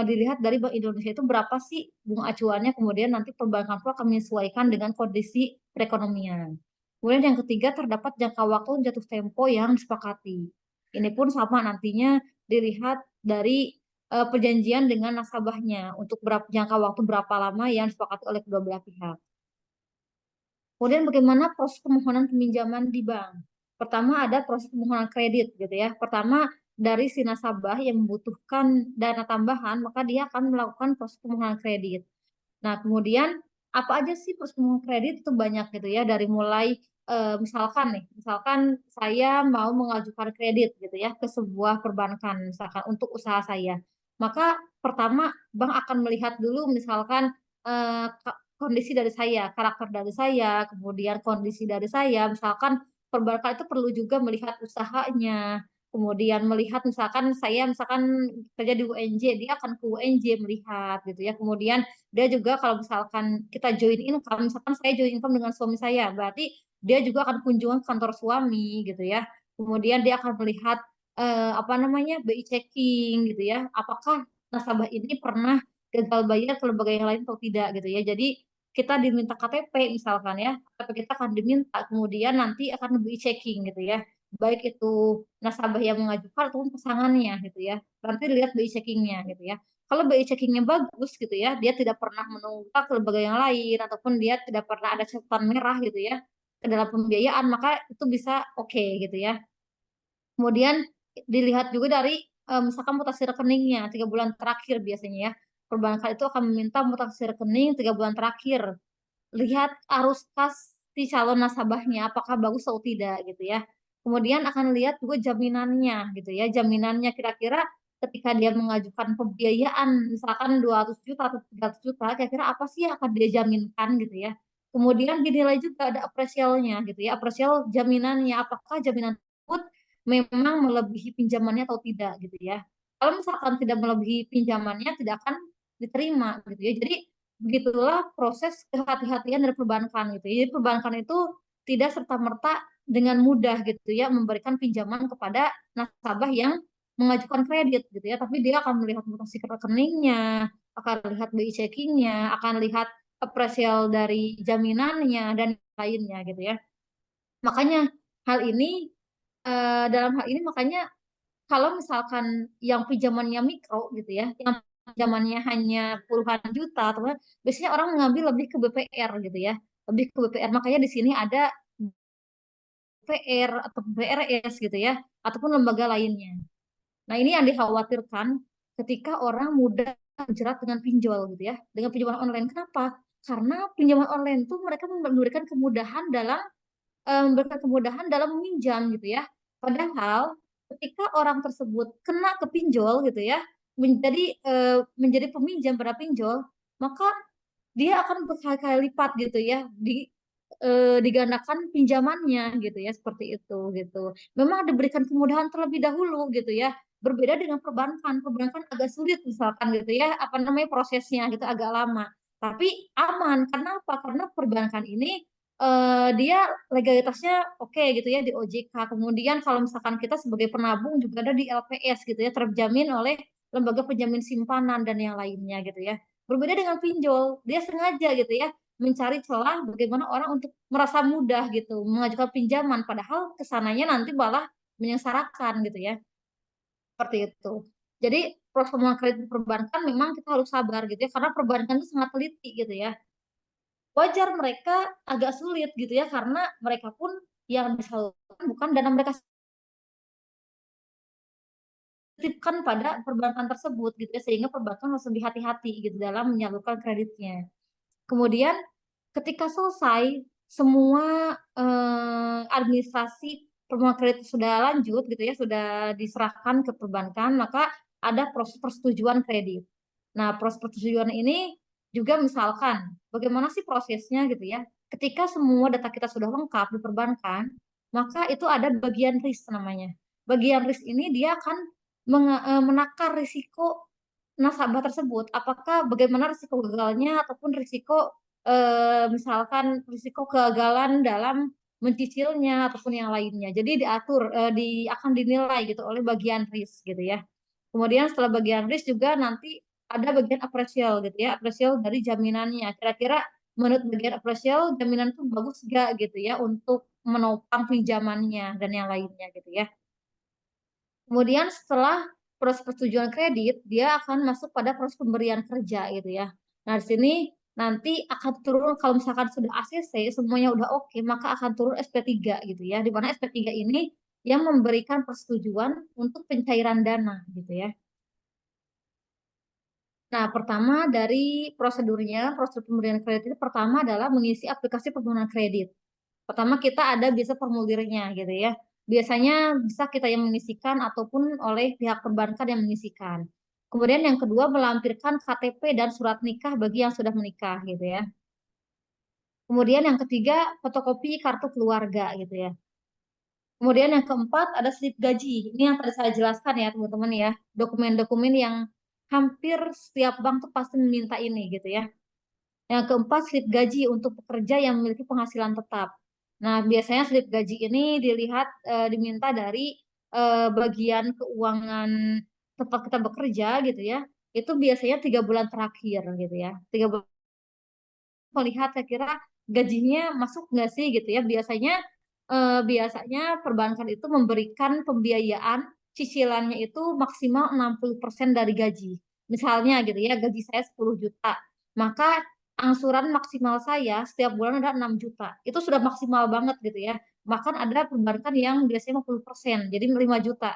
Dilihat dari Bank Indonesia itu berapa sih bunga acuannya, kemudian nanti perbankan pun akan menyesuaikan dengan kondisi perekonomian. Kemudian yang ketiga, terdapat jangka waktu jatuh tempo yang disepakati. Ini pun sama nantinya dilihat dari perjanjian dengan nasabahnya untuk jangka waktu berapa lama yang disepakati oleh kedua belah pihak. Kemudian bagaimana proses permohonan peminjaman di bank? Pertama ada proses permohonan kredit gitu ya. Pertama dari si nasabah yang membutuhkan dana tambahan, maka dia akan melakukan proses permohonan kredit. Nah, kemudian apa aja sih proses permohonan kredit itu banyak gitu ya, dari mulai misalkan saya mau mengajukan kredit gitu ya ke sebuah perbankan misalkan untuk usaha saya. Maka pertama bank akan melihat dulu misalkan kondisi dari saya, karakter dari saya, kemudian kondisi dari saya, misalkan perbankan itu perlu juga melihat usahanya, kemudian melihat misalkan saya kerja di UNJ, dia akan ke UNJ melihat gitu ya. Kemudian dia juga kalau misalkan kita join income, misalkan saya join income dengan suami saya, berarti dia juga akan kunjungan ke kantor suami gitu ya. Kemudian dia akan melihat BI checking gitu ya. Apakah nasabah ini pernah gagal bayar ke lembaga yang lain atau tidak gitu ya. Jadi kita diminta KTP misalkan ya, KTP kita akan diminta, kemudian nanti akan BI checking gitu ya. Baik itu nasabah yang mengajukan ataupun pasangannya gitu ya. Nanti lihat BI checkingnya gitu ya. Kalau BI checkingnya bagus gitu ya, dia tidak pernah menunggak ke lembaga yang lain ataupun dia tidak pernah ada catatan merah gitu ya ke dalam pembiayaan, maka itu bisa oke gitu ya. Kemudian dilihat juga dari misalkan mutasi rekeningnya 3 bulan terakhir biasanya ya. Perbankan itu akan meminta mutasi rekening 3 bulan terakhir. Lihat arus kas si calon nasabahnya apakah bagus atau tidak gitu ya. Kemudian akan lihat juga jaminannya gitu ya. Jaminannya kira-kira ketika dia mengajukan pembiayaan misalkan 200 juta atau 300 juta, kira-kira apa sih yang akan dia jaminkan gitu ya. Kemudian dinilai juga ada apresialnya gitu ya. Apresial jaminannya, apakah jaminan tersebut memang melebihi pinjamannya atau tidak gitu ya. Kalau misalkan tidak melebihi pinjamannya tidak akan diterima gitu ya. Jadi begitulah proses kehati-hatian dari perbankan gitu. Jadi perbankan itu tidak serta-merta dengan mudah gitu ya memberikan pinjaman kepada nasabah yang mengajukan kredit gitu ya, tapi dia akan melihat mutasi rekeningnya, akan lihat BI checkingnya, akan lihat apresial dari jaminannya dan lainnya gitu ya. Makanya hal ini dalam hal ini makanya kalau misalkan yang pinjamannya mikro gitu ya, yang pinjamannya hanya puluhan juta, atau biasanya orang mengambil lebih ke BPR gitu ya, lebih ke BPR. Makanya di sini ada BPR atau BRS gitu ya, ataupun lembaga lainnya. Nah, ini yang dikhawatirkan ketika orang mudah terjerat dengan pinjol gitu ya, dengan pinjaman online. Kenapa? Karena pinjaman online itu mereka memberikan kemudahan dalam meminjam gitu ya. Padahal ketika orang tersebut kena ke pinjol gitu ya, menjadi peminjam pada pinjol, maka dia akan berkali-kali lipat gitu ya digandakan pinjamannya gitu ya, seperti itu gitu. Memang diberikan kemudahan terlebih dahulu gitu ya. Berbeda dengan perbankan, perbankan agak sulit misalkan gitu ya, prosesnya gitu agak lama. Tapi aman, karena apa? Karena perbankan ini dia legalitasnya oke gitu ya di OJK. Kemudian kalau misalkan kita sebagai penabung juga ada di LPS gitu ya, terjamin oleh lembaga penjamin simpanan dan yang lainnya gitu ya. Berbeda dengan pinjol, dia sengaja gitu ya mencari celah bagaimana orang untuk merasa mudah gitu mengajukan pinjaman, padahal kesananya nanti malah menyengsarakan gitu ya, seperti itu. Jadi proses pemohonan kredit perbankan memang kita harus sabar gitu ya, karena perbankan itu sangat teliti gitu ya. Wajar mereka agak sulit gitu ya, karena mereka pun yang disalurkan bukan dana mereka dititipkan pada perbankan tersebut gitu ya, sehingga perbankan harus lebih hati-hati gitu dalam menyalurkan kreditnya. Kemudian ketika selesai semua administrasi permohonan kredit sudah lanjut gitu ya, sudah diserahkan ke perbankan, maka ada proses persetujuan kredit. Nah, proses persetujuan ini juga misalkan bagaimana sih prosesnya gitu ya. Ketika semua data kita sudah lengkap di perbankan, maka itu ada bagian risk namanya. Bagian risk ini dia akan menakar risiko nasabah tersebut. Apakah bagaimana risiko gagalnya ataupun risiko misalkan risiko kegagalan dalam mencicilnya ataupun yang lainnya. Jadi diatur akan dinilai gitu oleh bagian risk gitu ya. Kemudian setelah bagian risk juga nanti ada bagian appraisal gitu ya, appraisal dari jaminannya. Kira-kira menurut bagian appraisal jaminan itu bagus gak gitu ya untuk menopang pinjamannya dan yang lainnya gitu ya. Kemudian setelah proses persetujuan kredit, dia akan masuk pada proses pemberian kerja gitu ya. Nah, di sini nanti akan turun kalau misalkan sudah ACC semuanya udah oke, maka akan turun SP3 gitu ya. Di mana SP3 ini yang memberikan persetujuan untuk pencairan dana gitu ya. Nah, pertama dari prosedurnya, prosedur pemberian kredit itu pertama adalah mengisi aplikasi permohonan kredit. Pertama kita ada bisa formulirnya gitu ya. Biasanya bisa kita yang mengisikan ataupun oleh pihak perbankan yang mengisikan. Kemudian yang kedua melampirkan KTP dan surat nikah bagi yang sudah menikah gitu ya. Kemudian yang ketiga fotokopi kartu keluarga gitu ya. Kemudian yang keempat ada slip gaji. Ini yang tadi saya jelaskan ya teman-teman ya. Dokumen-dokumen yang hampir setiap bank tuh pasti meminta ini gitu ya. Yang keempat, slip gaji untuk pekerja yang memiliki penghasilan tetap. Nah, biasanya slip gaji ini diminta dari bagian keuangan tempat kita bekerja gitu ya. Itu biasanya 3 bulan terakhir gitu ya. 3 bulan melihat saya kira gajinya masuk nggak sih gitu ya. Biasanya perbankan itu memberikan pembiayaan cicilannya itu maksimal 60% dari gaji. Misalnya gitu ya, gaji saya 10 juta. Maka angsuran maksimal saya setiap bulan ada 6 juta. Itu sudah maksimal banget gitu ya. Bahkan ada perbankan yang biasanya 50%, jadi 5 juta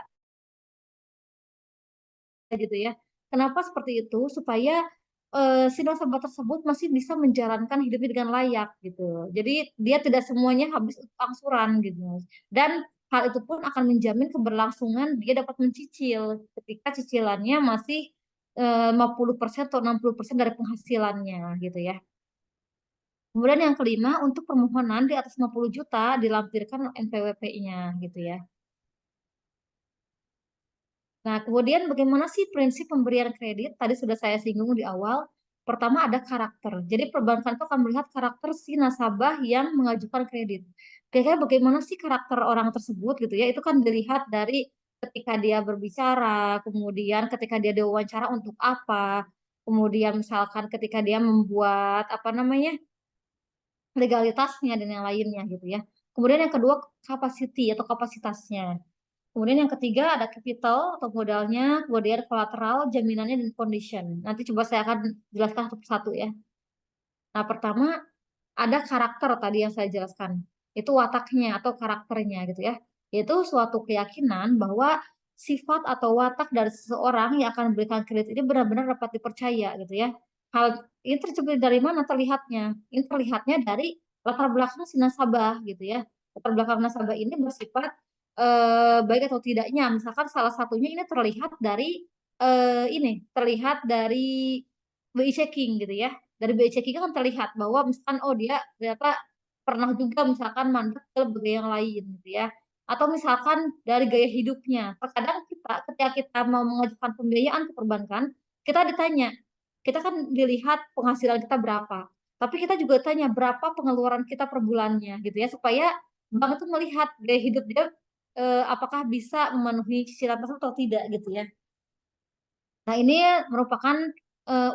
gitu ya. Kenapa seperti itu? Supaya si nasabah tersebut masih bisa menjalankan hidupnya dengan layak gitu. Jadi dia tidak semuanya habis untuk angsuran gitu. Dan hal itu pun akan menjamin keberlangsungan dia dapat mencicil ketika cicilannya masih 50% atau 60% dari penghasilannya gitu ya. Kemudian yang kelima, untuk permohonan di atas 50 juta dilampirkan NPWP-nya gitu ya. Nah, kemudian bagaimana sih prinsip pemberian kredit? Tadi sudah saya singgung di awal. Pertama ada karakter. Jadi perbankan itu akan melihat karakter si nasabah yang mengajukan kredit. Kira-kira bagaimana sih karakter orang tersebut gitu ya? Itu kan dilihat dari ketika dia berbicara, kemudian ketika dia diwawancara untuk apa, kemudian misalkan ketika dia membuat apa namanya legalitasnya dan yang lainnya gitu ya. Kemudian yang kedua capacity atau kapasitasnya. Kemudian yang ketiga ada capital atau modalnya, kemudian kolateral, jaminannya, dan condition. Nanti coba saya akan jelaskan satu persatu ya. Nah, pertama ada karakter tadi yang saya jelaskan. Itu wataknya atau karakternya gitu ya. Yaitu suatu keyakinan bahwa sifat atau watak dari seseorang yang akan memberikan kredit ini benar-benar dapat dipercaya gitu ya. Hal ini tercermin dari mana terlihatnya? Ini terlihatnya dari latar belakang si nasabah gitu ya. Latar belakang nasabah ini bersifat baik atau tidaknya. Misalkan salah satunya ini terlihat dari terlihat dari BI checking gitu ya. Dari BI checking kan terlihat bahwa misalkan oh dia ternyata pernah juga misalkan mandek ke lembaga yang lain gitu ya. Atau misalkan dari gaya hidupnya. Terkadang kita ketika kita mau mengajukan pembiayaan ke perbankan, kita ditanya, kita kan dilihat penghasilan kita berapa. Tapi kita juga tanya berapa pengeluaran kita per bulannya gitu ya supaya bank itu melihat gaya hidup dia apakah bisa memenuhi cicilan tersebut atau tidak gitu ya. Nah, ini merupakan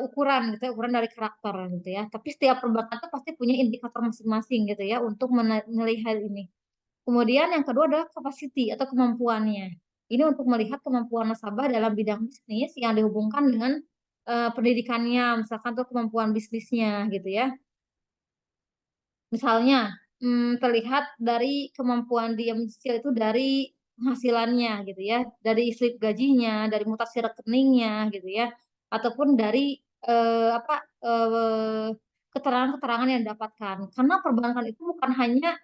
ukuran gitu ya, ukuran dari karakter gitu ya. Tapi setiap perbankan itu pasti punya indikator masing-masing gitu ya untuk menilai hal ini. Kemudian yang kedua adalah capacity atau kemampuannya. Ini untuk melihat kemampuan nasabah dalam bidang bisnis yang dihubungkan dengan pendidikannya, misalkan tuh kemampuan bisnisnya gitu ya. Misalnya terlihat dari kemampuan dia mencicil itu dari penghasilannya gitu ya, dari slip gajinya, dari mutasi rekeningnya gitu ya, ataupun dari apa keterangan-keterangan yang didapatkan. Karena perbankan itu bukan hanya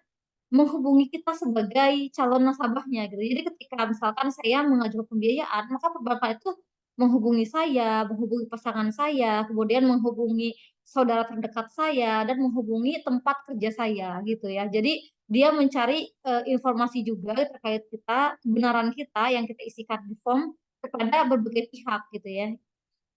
menghubungi kita sebagai calon nasabahnya gitu. Jadi ketika misalkan saya mengajukan pembiayaan, maka perbankan itu menghubungi saya, menghubungi pasangan saya, kemudian menghubungi saudara terdekat saya dan menghubungi tempat kerja saya gitu ya. Jadi dia mencari informasi juga terkait kita, kebenaran kita yang kita isikan di form kepada berbagai pihak gitu ya.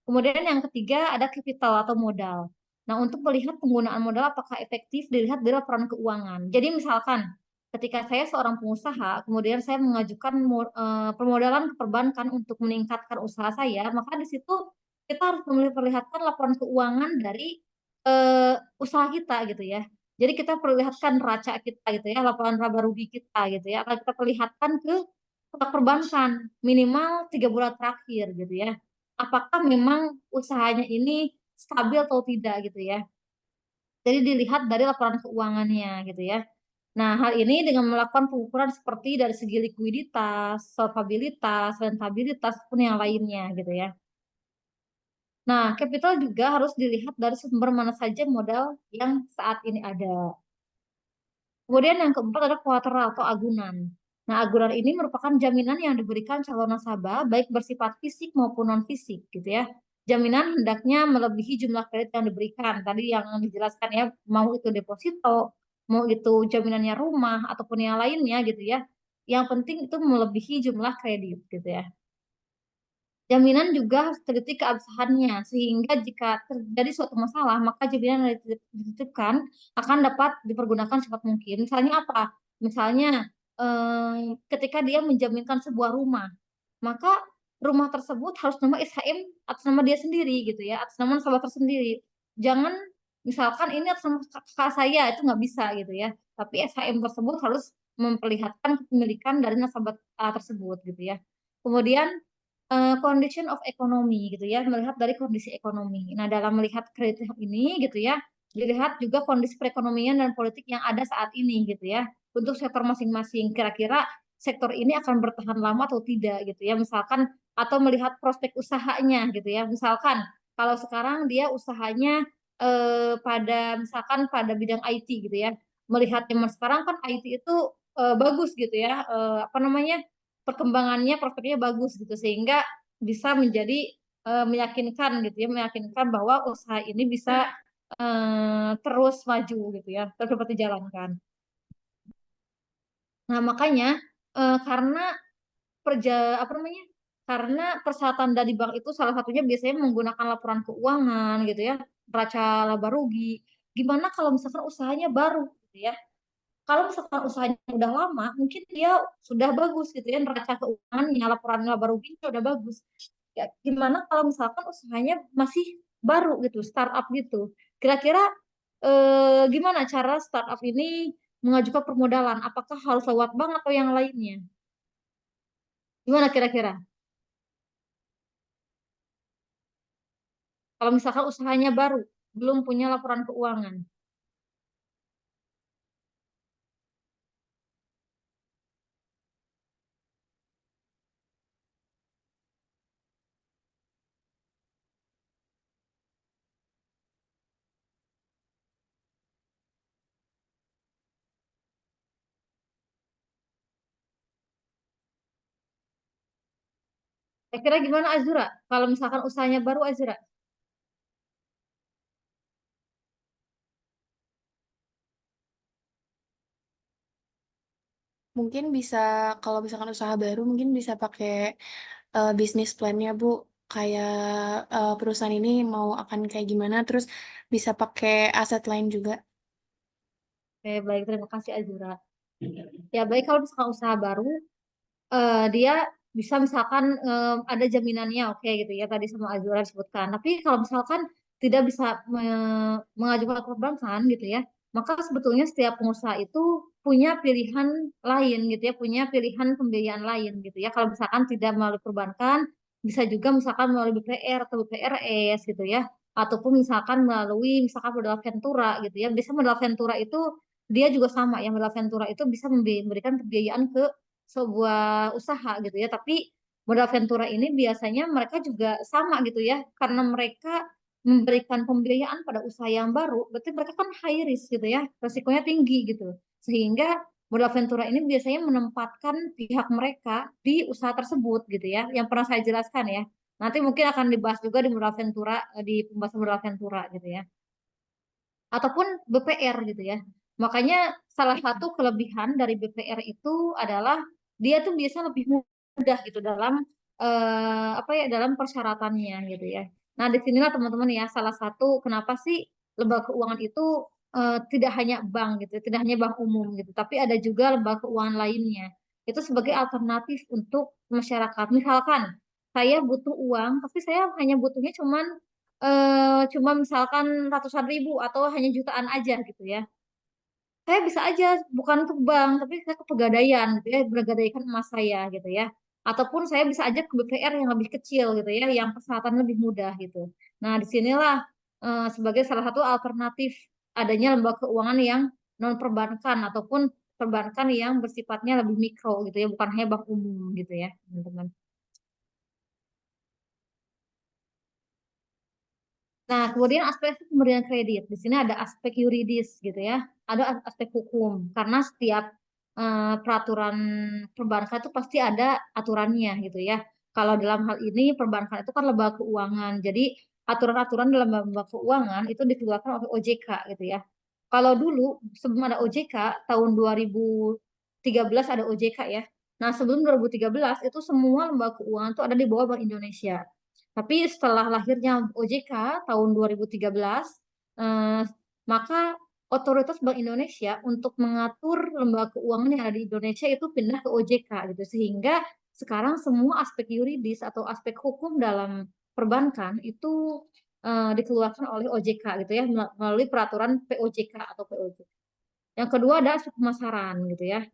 Kemudian yang ketiga ada capital atau modal. Nah, untuk melihat penggunaan modal apakah efektif dilihat dari laporan keuangan. Jadi misalkan ketika saya seorang pengusaha, kemudian saya mengajukan permodalan ke perbankan untuk meningkatkan usaha saya, maka di situ kita harus memperlihatkan laporan keuangan dari usaha kita gitu ya. Jadi kita perlihatkan raca kita gitu ya, laporan laba rugi kita gitu ya, akan kita perlihatkan ke pihak perbankan minimal 3 bulan terakhir gitu ya. Apakah memang usahanya ini stabil atau tidak gitu ya. Jadi dilihat dari laporan keuangannya gitu ya. Nah, hal ini dengan melakukan pengukuran seperti dari segi likuiditas, solvabilitas, rentabilitas, pun yang lainnya gitu ya. Nah, capital juga harus dilihat dari sumber mana saja modal yang saat ini ada. Kemudian yang keempat adalah kolateral atau agunan. Nah, agunan ini merupakan jaminan yang diberikan calon nasabah baik bersifat fisik maupun non fisik gitu ya. Jaminan hendaknya melebihi jumlah kredit yang diberikan. Tadi yang dijelaskan ya, mau itu deposito, mau itu jaminannya rumah ataupun yang lainnya gitu ya. Yang penting itu melebihi jumlah kredit gitu ya. Jaminan juga harus teliti keabsahannya, sehingga jika terjadi suatu masalah, maka jaminan yang dititipkan akan dapat dipergunakan secepat mungkin. Misalnya apa? Misalnya ketika dia menjaminkan sebuah rumah, maka rumah tersebut harus nama SHM atas nama dia sendiri gitu ya, atas nama nasabah tersendiri. Jangan misalkan ini atas nama kakak saya, itu nggak bisa gitu ya. Tapi SHM tersebut harus memperlihatkan kepemilikan dari nasabah tersebut gitu ya. Kemudian condition of economy gitu ya, melihat dari kondisi ekonomi. Nah, dalam melihat kredit ini gitu ya, dilihat juga kondisi perekonomian dan politik yang ada saat ini gitu ya. Untuk sektor masing-masing, kira-kira sektor ini akan bertahan lama atau tidak gitu ya. Misalkan atau melihat prospek usahanya gitu ya. Misalkan kalau sekarang dia usahanya pada misalkan pada bidang IT gitu ya. Melihat zaman sekarang kan IT itu bagus gitu ya. Apa namanya? Perkembangannya prospeknya bagus gitu sehingga bisa menjadi meyakinkan gitu ya, meyakinkan bahwa usaha ini bisa terus maju gitu ya, terus dapat dijalankan. Nah, makanya karena apa namanya? Karena persyaratan dari bank itu salah satunya biasanya menggunakan laporan keuangan gitu ya, neraca laba rugi. Gimana kalau misalkan usahanya baru gitu ya? Kalau misalkan usahanya udah lama, mungkin dia sudah bagus gitu ya, neraca keuangannya, laporan laba ruginya udah bagus. Ya, gimana kalau misalkan usahanya masih baru gitu, startup gitu. Kira-kira gimana cara startup ini mengajukan permodalan? Apakah harus lewat bank atau yang lainnya? Gimana kira-kira? Kalau misalkan usahanya baru, belum punya laporan keuangan. Kira-kira gimana Azura? Kalau misalkan usahanya baru Azura? Mungkin bisa, kalau misalkan usaha baru, mungkin bisa pakai bisnis plan-nya, Bu. Kayak perusahaan ini mau akan kayak gimana, terus bisa pakai aset lain juga. Oke, baik. Terima kasih Azura. Ya, baik kalau misalkan usaha baru, dia bisa misalkan ada jaminannya oke gitu ya tadi sama Azura disebutkan. Tapi kalau misalkan tidak bisa mengajukan ke perbankan gitu ya, maka sebetulnya setiap pengusaha itu punya pilihan lain gitu ya, punya pilihan pembiayaan lain gitu ya. Kalau misalkan tidak melalui perbankan, bisa juga misalkan melalui BPR atau BPRS gitu ya, ataupun misalkan melalui misalkan modal Ventura gitu ya. Bisa modal Ventura itu dia juga sama ya, modal Ventura itu bisa memberikan pembiayaan ke sebuah usaha gitu ya. Tapi modal ventura ini biasanya mereka juga sama gitu ya, karena mereka memberikan pembiayaan pada usaha yang baru, berarti mereka kan high risk gitu ya, resikonya tinggi gitu. Sehingga modal ventura ini biasanya menempatkan pihak mereka di usaha tersebut gitu ya, yang pernah saya jelaskan ya. Nanti mungkin akan dibahas juga di modal ventura, di pembahasan modal ventura gitu ya. Ataupun BPR gitu ya. Makanya salah satu kelebihan dari BPR itu adalah dia tuh biasa lebih mudah gitu dalam apa ya, dalam persyaratannya gitu ya. Nah, disinilah teman-teman ya salah satu kenapa sih lembaga keuangan itu tidak hanya bank gitu, tidak hanya bank umum gitu, tapi ada juga lembaga keuangan lainnya. Itu sebagai alternatif untuk masyarakat. Misalkan saya butuh uang, tapi saya hanya butuhnya cuma misalkan ratusan ribu atau hanya jutaan aja gitu ya. Saya bisa aja bukan ke bank, tapi saya ke Pegadaian gitu ya, bergadaikan emas saya gitu ya. Ataupun saya bisa aja ke BPR yang lebih kecil gitu ya, yang persyaratan lebih mudah gitu. Nah, disinilah sebagai salah satu alternatif adanya lembaga keuangan yang non perbankan ataupun perbankan yang bersifatnya lebih mikro gitu ya, bukan hanya bank umum gitu ya, teman-teman. Nah, kemudian aspek pemberian kredit. Di sini ada aspek yuridis gitu ya, ada aspek hukum. Karena setiap peraturan perbankan itu pasti ada aturannya gitu ya. Kalau dalam hal ini perbankan itu kan lembaga keuangan. Jadi aturan-aturan dalam lembaga keuangan itu dikeluarkan oleh OJK gitu ya. Kalau dulu sebelum ada OJK tahun 2013 ada OJK ya. Nah, sebelum 2013 itu semua lembaga keuangan itu ada di bawah Bank Indonesia. Tapi setelah lahirnya OJK tahun 2013, eh, maka otoritas Bank Indonesia untuk mengatur lembaga keuangan yang ada di Indonesia itu pindah ke OJK gitu. Sehingga sekarang semua aspek yuridis atau aspek hukum dalam perbankan itu dikeluarkan oleh OJK gitu ya, melalui peraturan POJK atau POJ. Yang kedua ada aspek pemasaran gitu ya.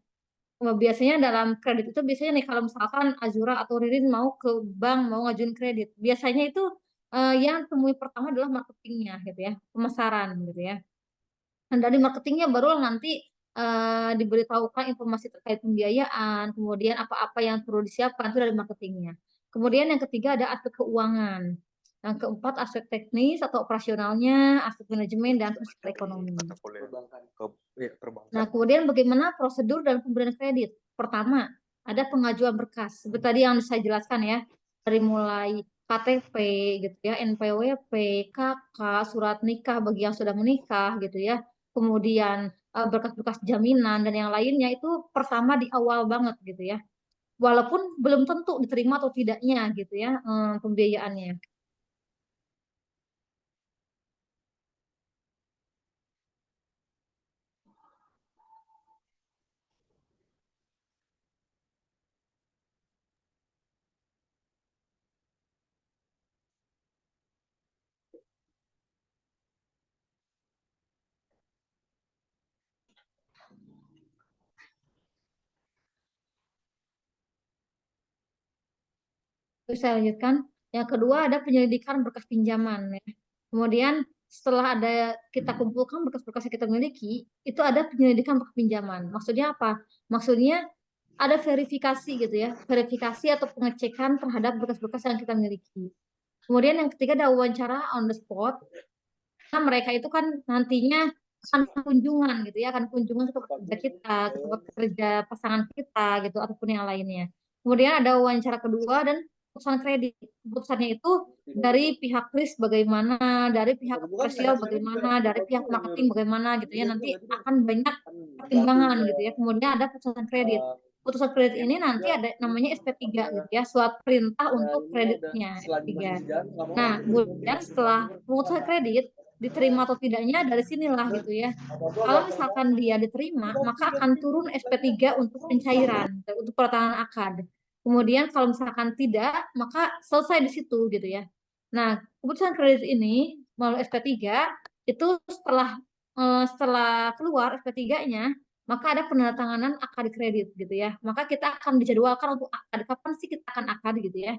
Biasanya dalam kredit itu biasanya nih kalau misalkan Azura atau Ririn mau ke bank mau ngajuin kredit, biasanya itu yang temui pertama adalah marketingnya gitu ya, pemasaran gitu ya. Dan dari marketingnya baru nanti diberitahukan informasi terkait pembiayaan, kemudian apa-apa yang perlu disiapkan itu dari marketingnya. Kemudian yang ketiga ada aspek keuangan. Yang keempat aspek teknis atau operasionalnya, aspek manajemen dan aspek ekonomi. Nah, kemudian bagaimana prosedur dalam pemberian kredit? Pertama, ada pengajuan berkas. Seperti tadi yang saya jelaskan ya, dari mulai KTP gitu ya, NPWP, KK, surat nikah bagi yang sudah menikah gitu ya. Kemudian berkas-berkas jaminan dan yang lainnya itu pertama di awal banget gitu ya. Walaupun belum tentu diterima atau tidaknya gitu ya pembiayaannya. Terus saya lanjutkan. Yang kedua ada penyelidikan berkas pinjaman ya. Kemudian setelah ada kita kumpulkan berkas-berkas yang kita miliki, itu ada penyelidikan berkas pinjaman. Maksudnya apa? Maksudnya ada verifikasi gitu ya, verifikasi atau pengecekan terhadap berkas-berkas yang kita miliki. Kemudian yang ketiga ada wawancara on the spot. Nah, mereka itu kan nantinya akan kunjungan gitu ya, akan kunjungan ke tempat kerja kita, ke tempat kerja pasangan kita gitu ataupun yang lainnya. Kemudian ada wawancara kedua dan keputusan kredit. Keputusannya itu dari pihak kris bagaimana, dari pihak komersial bagaimana, dari pihak marketing bagaimana gitu ya. Nanti akan banyak pertimbangan gitu ya. Kemudian ada keputusan kredit. Putusan kredit ini nanti ada namanya SP3 gitu ya, surat perintah untuk kreditnya SP3. Nah, kemudian setelah putusan kredit diterima atau tidaknya dari sinilah gitu ya. Kalau misalkan dia diterima, maka akan turun SP3 untuk pencairan, untuk pertanganan akad. Kemudian kalau misalkan tidak, maka selesai di situ gitu ya. Nah, keputusan kredit ini melalui SP3 itu setelah keluar SP3-nya, maka ada penandatanganan akad kredit gitu ya. Maka kita akan dijadwalkan untuk akad, kapan sih kita akan akad gitu ya.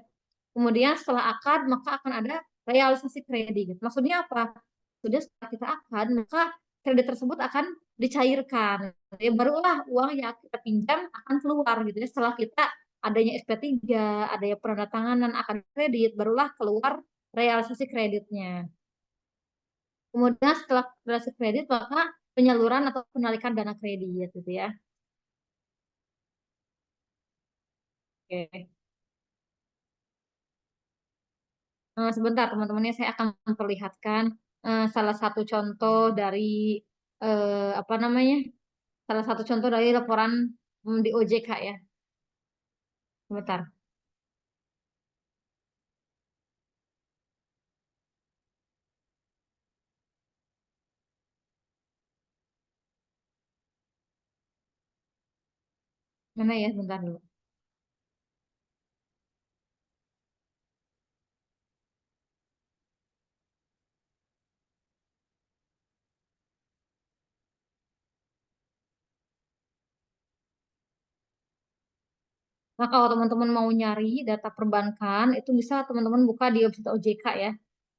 Kemudian setelah akad, maka akan ada realisasi kredit. Maksudnya apa? Sudah setelah kita akad, maka kredit tersebut akan dicairkan. Ya, barulah uang yang kita pinjam akan keluar gitu ya. Setelah kita adanya SP3, adanya penandatanganan akan kredit, barulah keluar realisasi kreditnya. Kemudian setelah realisasi kredit, maka penyaluran atau penarikan dana kredit gitu ya. Oke. Sebentar teman-temannya saya akan memperlihatkan salah satu contoh dari apa namanya? Salah satu contoh dari laporan di OJK ya. Sebentar. Mana ya? Sebentar dulu. Nah, kalau teman-teman mau nyari data perbankan, itu bisa teman-teman buka di website OJK ya.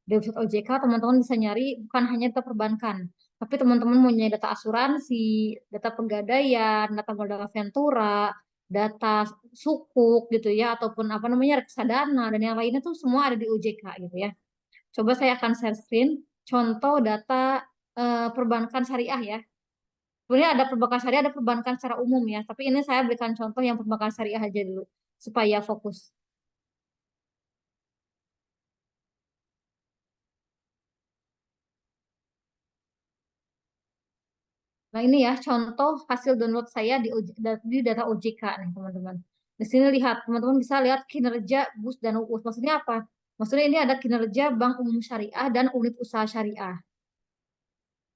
Di website OJK, teman-teman bisa nyari bukan hanya data perbankan, tapi teman-teman mau nyari data asuransi, data pegadaian, data modal Ventura, data sukuk gitu ya, ataupun apa namanya reksadana dan yang lainnya tuh semua ada di OJK gitu ya. Coba saya akan share screen contoh data perbankan syariah ya. Sebenarnya ada perbankan syariah, ada perbankan secara umum ya. Tapi ini saya berikan contoh yang perbankan syariah aja dulu supaya fokus. Nah ini ya contoh hasil download saya di data OJK nih teman-teman. Di sini lihat teman-teman bisa lihat kinerja BUS dan UUS. Maksudnya apa? Maksudnya ini ada kinerja Bank Umum Syariah dan unit usaha syariah.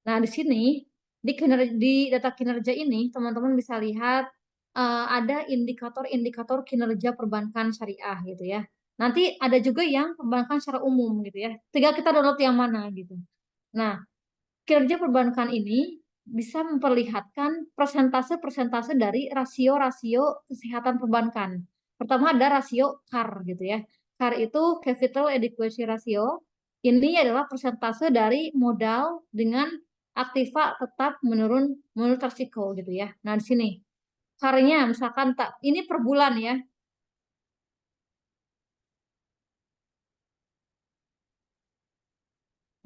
Nah, di sini di data kinerja ini teman-teman bisa lihat ada indikator-indikator kinerja perbankan syariah gitu ya. Nanti ada juga yang perbankan secara umum gitu ya. Tinggal kita download yang mana gitu. Nah, kinerja perbankan ini bisa memperlihatkan persentase-persentase dari rasio-rasio kesehatan perbankan. Pertama ada rasio CAR gitu ya. CAR itu Capital Adequacy Ratio. Ini adalah persentase dari modal dengan aktiva tetap menurut resiko gitu ya. Nah, di sini CAR-nya misalkan tak ini per bulan ya.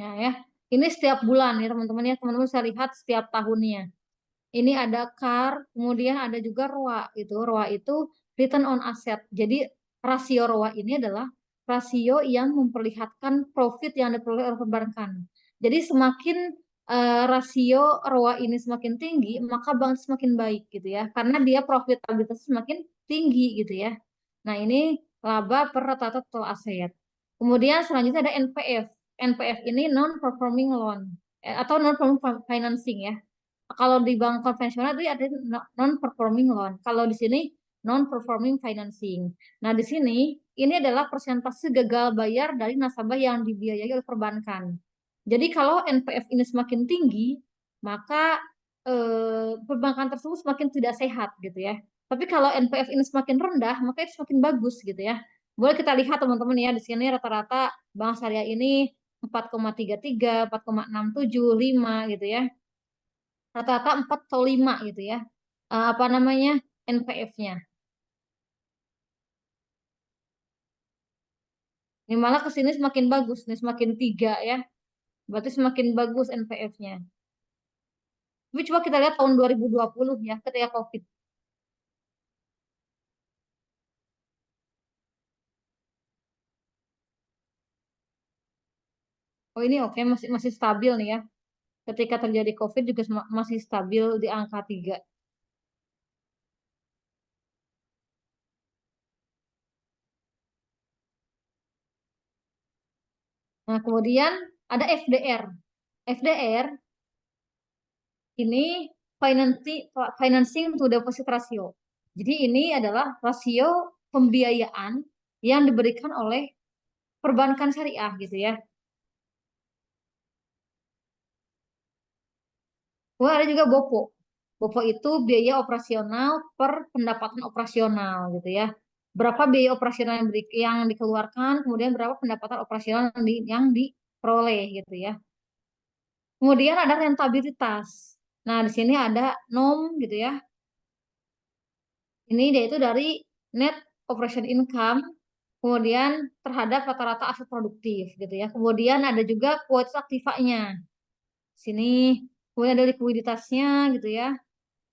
Ya. Ini setiap bulan ya teman-teman ya. Teman-teman bisa lihat setiap tahunnya. Ini ada CAR, kemudian ada juga ROA itu. ROA itu return on asset. Jadi rasio ROA ini adalah rasio yang memperlihatkan profit yang diperoleh oleh perbankan. Jadi semakin rasio ROA ini semakin tinggi, maka bank semakin baik gitu ya. Karena dia profitabilitas semakin tinggi gitu ya. Nah, ini laba per rata-rata total aset. Kemudian selanjutnya ada NPF. NPF ini non-performing loan atau non-performing financing ya. Kalau di bank konvensional itu ada non-performing loan. Kalau di sini non-performing financing. Nah, di sini ini adalah persentase gagal bayar dari nasabah yang dibiayai oleh perbankan. Jadi kalau NPF ini semakin tinggi, maka perbankan tersebut semakin tidak sehat gitu ya. Tapi kalau NPF ini semakin rendah, maka itu semakin bagus gitu ya. Boleh kita lihat teman-teman ya, di sini rata-rata bank syariah ini 4,33, 4,67, 5 gitu ya. Rata-rata 4 atau 5 gitu ya. Apa namanya? NPF-nya. Ini malah ke sini semakin bagus nih, semakin 3 ya. Berarti semakin bagus NPF-nya. Tapi coba kita lihat tahun 2020 ya, ketika COVID. Oh ini oke, masih masih stabil nih ya. Ketika terjadi COVID juga masih stabil di angka 3. Nah, kemudian ada FDR. FDR ini financing to deposit ratio. Jadi ini adalah rasio pembiayaan yang diberikan oleh perbankan syariah gitu ya. Kemudian ada juga BOPO. BOPO itu biaya operasional per pendapatan operasional gitu ya. Berapa biaya operasional yang dikeluarkan, kemudian berapa pendapatan operasional yang diperoleh gitu ya. Kemudian ada rentabilitas. Nah, di sini ada NOM gitu ya. Ini dia itu dari net operation income, kemudian terhadap rata-rata aset produktif gitu ya. Kemudian ada juga kuotas aktivanya. Sini kemudian ada likuiditasnya gitu ya.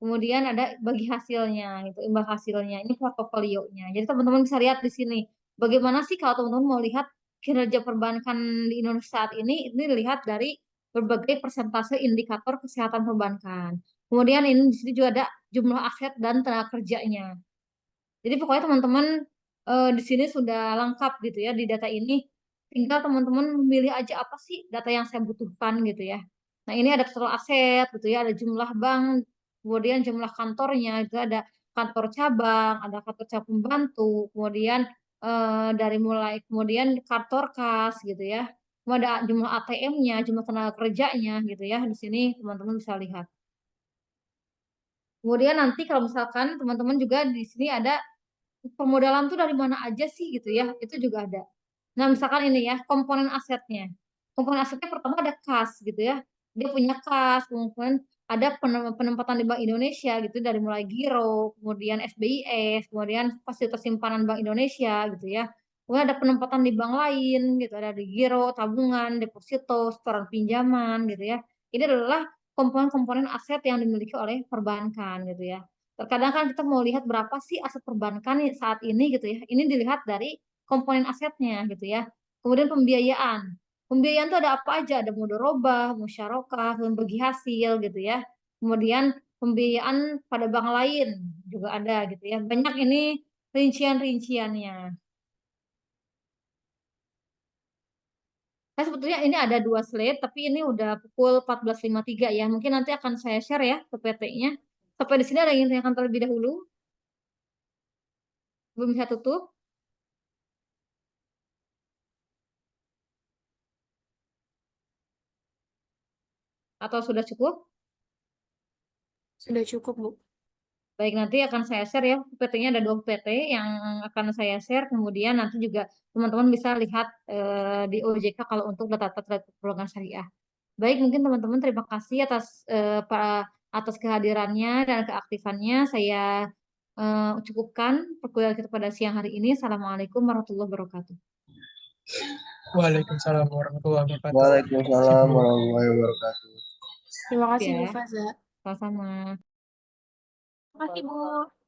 Kemudian ada bagi hasilnya gitu, imbal hasilnya. Ini portofolionya. Jadi teman-teman bisa lihat di sini. Bagaimana sih kalau teman-teman mau lihat kinerja perbankan di Indonesia saat ini dilihat dari berbagai persentase indikator kesehatan perbankan. Kemudian ini di sini juga ada jumlah aset dan tenaga kerjanya. Jadi pokoknya teman-teman di sini sudah lengkap gitu ya di data ini. Tinggal teman-teman memilih aja apa sih data yang saya butuhkan gitu ya. Nah ini ada total aset gitu ya, ada jumlah bank, kemudian jumlah kantornya itu ada kantor cabang, ada kantor cabang pembantu, kemudian dari mulai kemudian kantor kas gitu ya. Kemudian ada jumlah ATM-nya, jumlah tenaga kerjanya gitu ya. Di sini teman-teman bisa lihat. Kemudian nanti kalau misalkan teman-teman juga di sini ada permodalan tuh dari mana aja sih gitu ya, itu juga ada. Nah misalkan ini ya komponen asetnya, komponen asetnya pertama ada kas gitu ya, dia punya kas, kemudian ada penempatan di Bank Indonesia gitu dari mulai giro, kemudian SBIS, kemudian fasilitas simpanan Bank Indonesia gitu ya, kemudian ada penempatan di bank lain gitu, ada di giro, tabungan, deposito, setoran pinjaman gitu ya. Ini adalah komponen-komponen aset yang dimiliki oleh perbankan gitu ya. Terkadang kan kita mau lihat berapa sih aset perbankan saat ini gitu ya. Ini dilihat dari komponen asetnya gitu ya. Kemudian pembiayaan. Pembiayaan itu ada apa aja? Ada mudharabah, musyarakah, bagi hasil gitu ya. Kemudian pembiayaan pada bank lain juga ada gitu ya. Banyak ini rincian-rinciannya. Nah, sebetulnya ini ada 2 slide, tapi ini udah pukul 14.53 ya. Mungkin nanti akan saya share ya ke PT-nya. Sampai di sini ada yang ditanyakan terlebih dahulu? Belum bisa tutup? Atau sudah cukup? Sudah cukup, Bu. Baik, nanti akan saya share ya. PT-nya ada 2 PT yang akan saya share. Kemudian nanti juga teman-teman bisa lihat di OJK kalau untuk data-data perbankan syariah. Baik, mungkin teman-teman terima kasih atas kehadirannya dan keaktifannya. Saya cukupkan perkuliahan kita pada siang hari ini. Assalamualaikum warahmatullahi wabarakatuh. Waalaikumsalam warahmatullahi wabarakatuh. Waalaikumsalam warahmatullahi wabarakatuh. Terima kasih, Bu Ya, Faza. sama-sama. Terima kasih, Bu.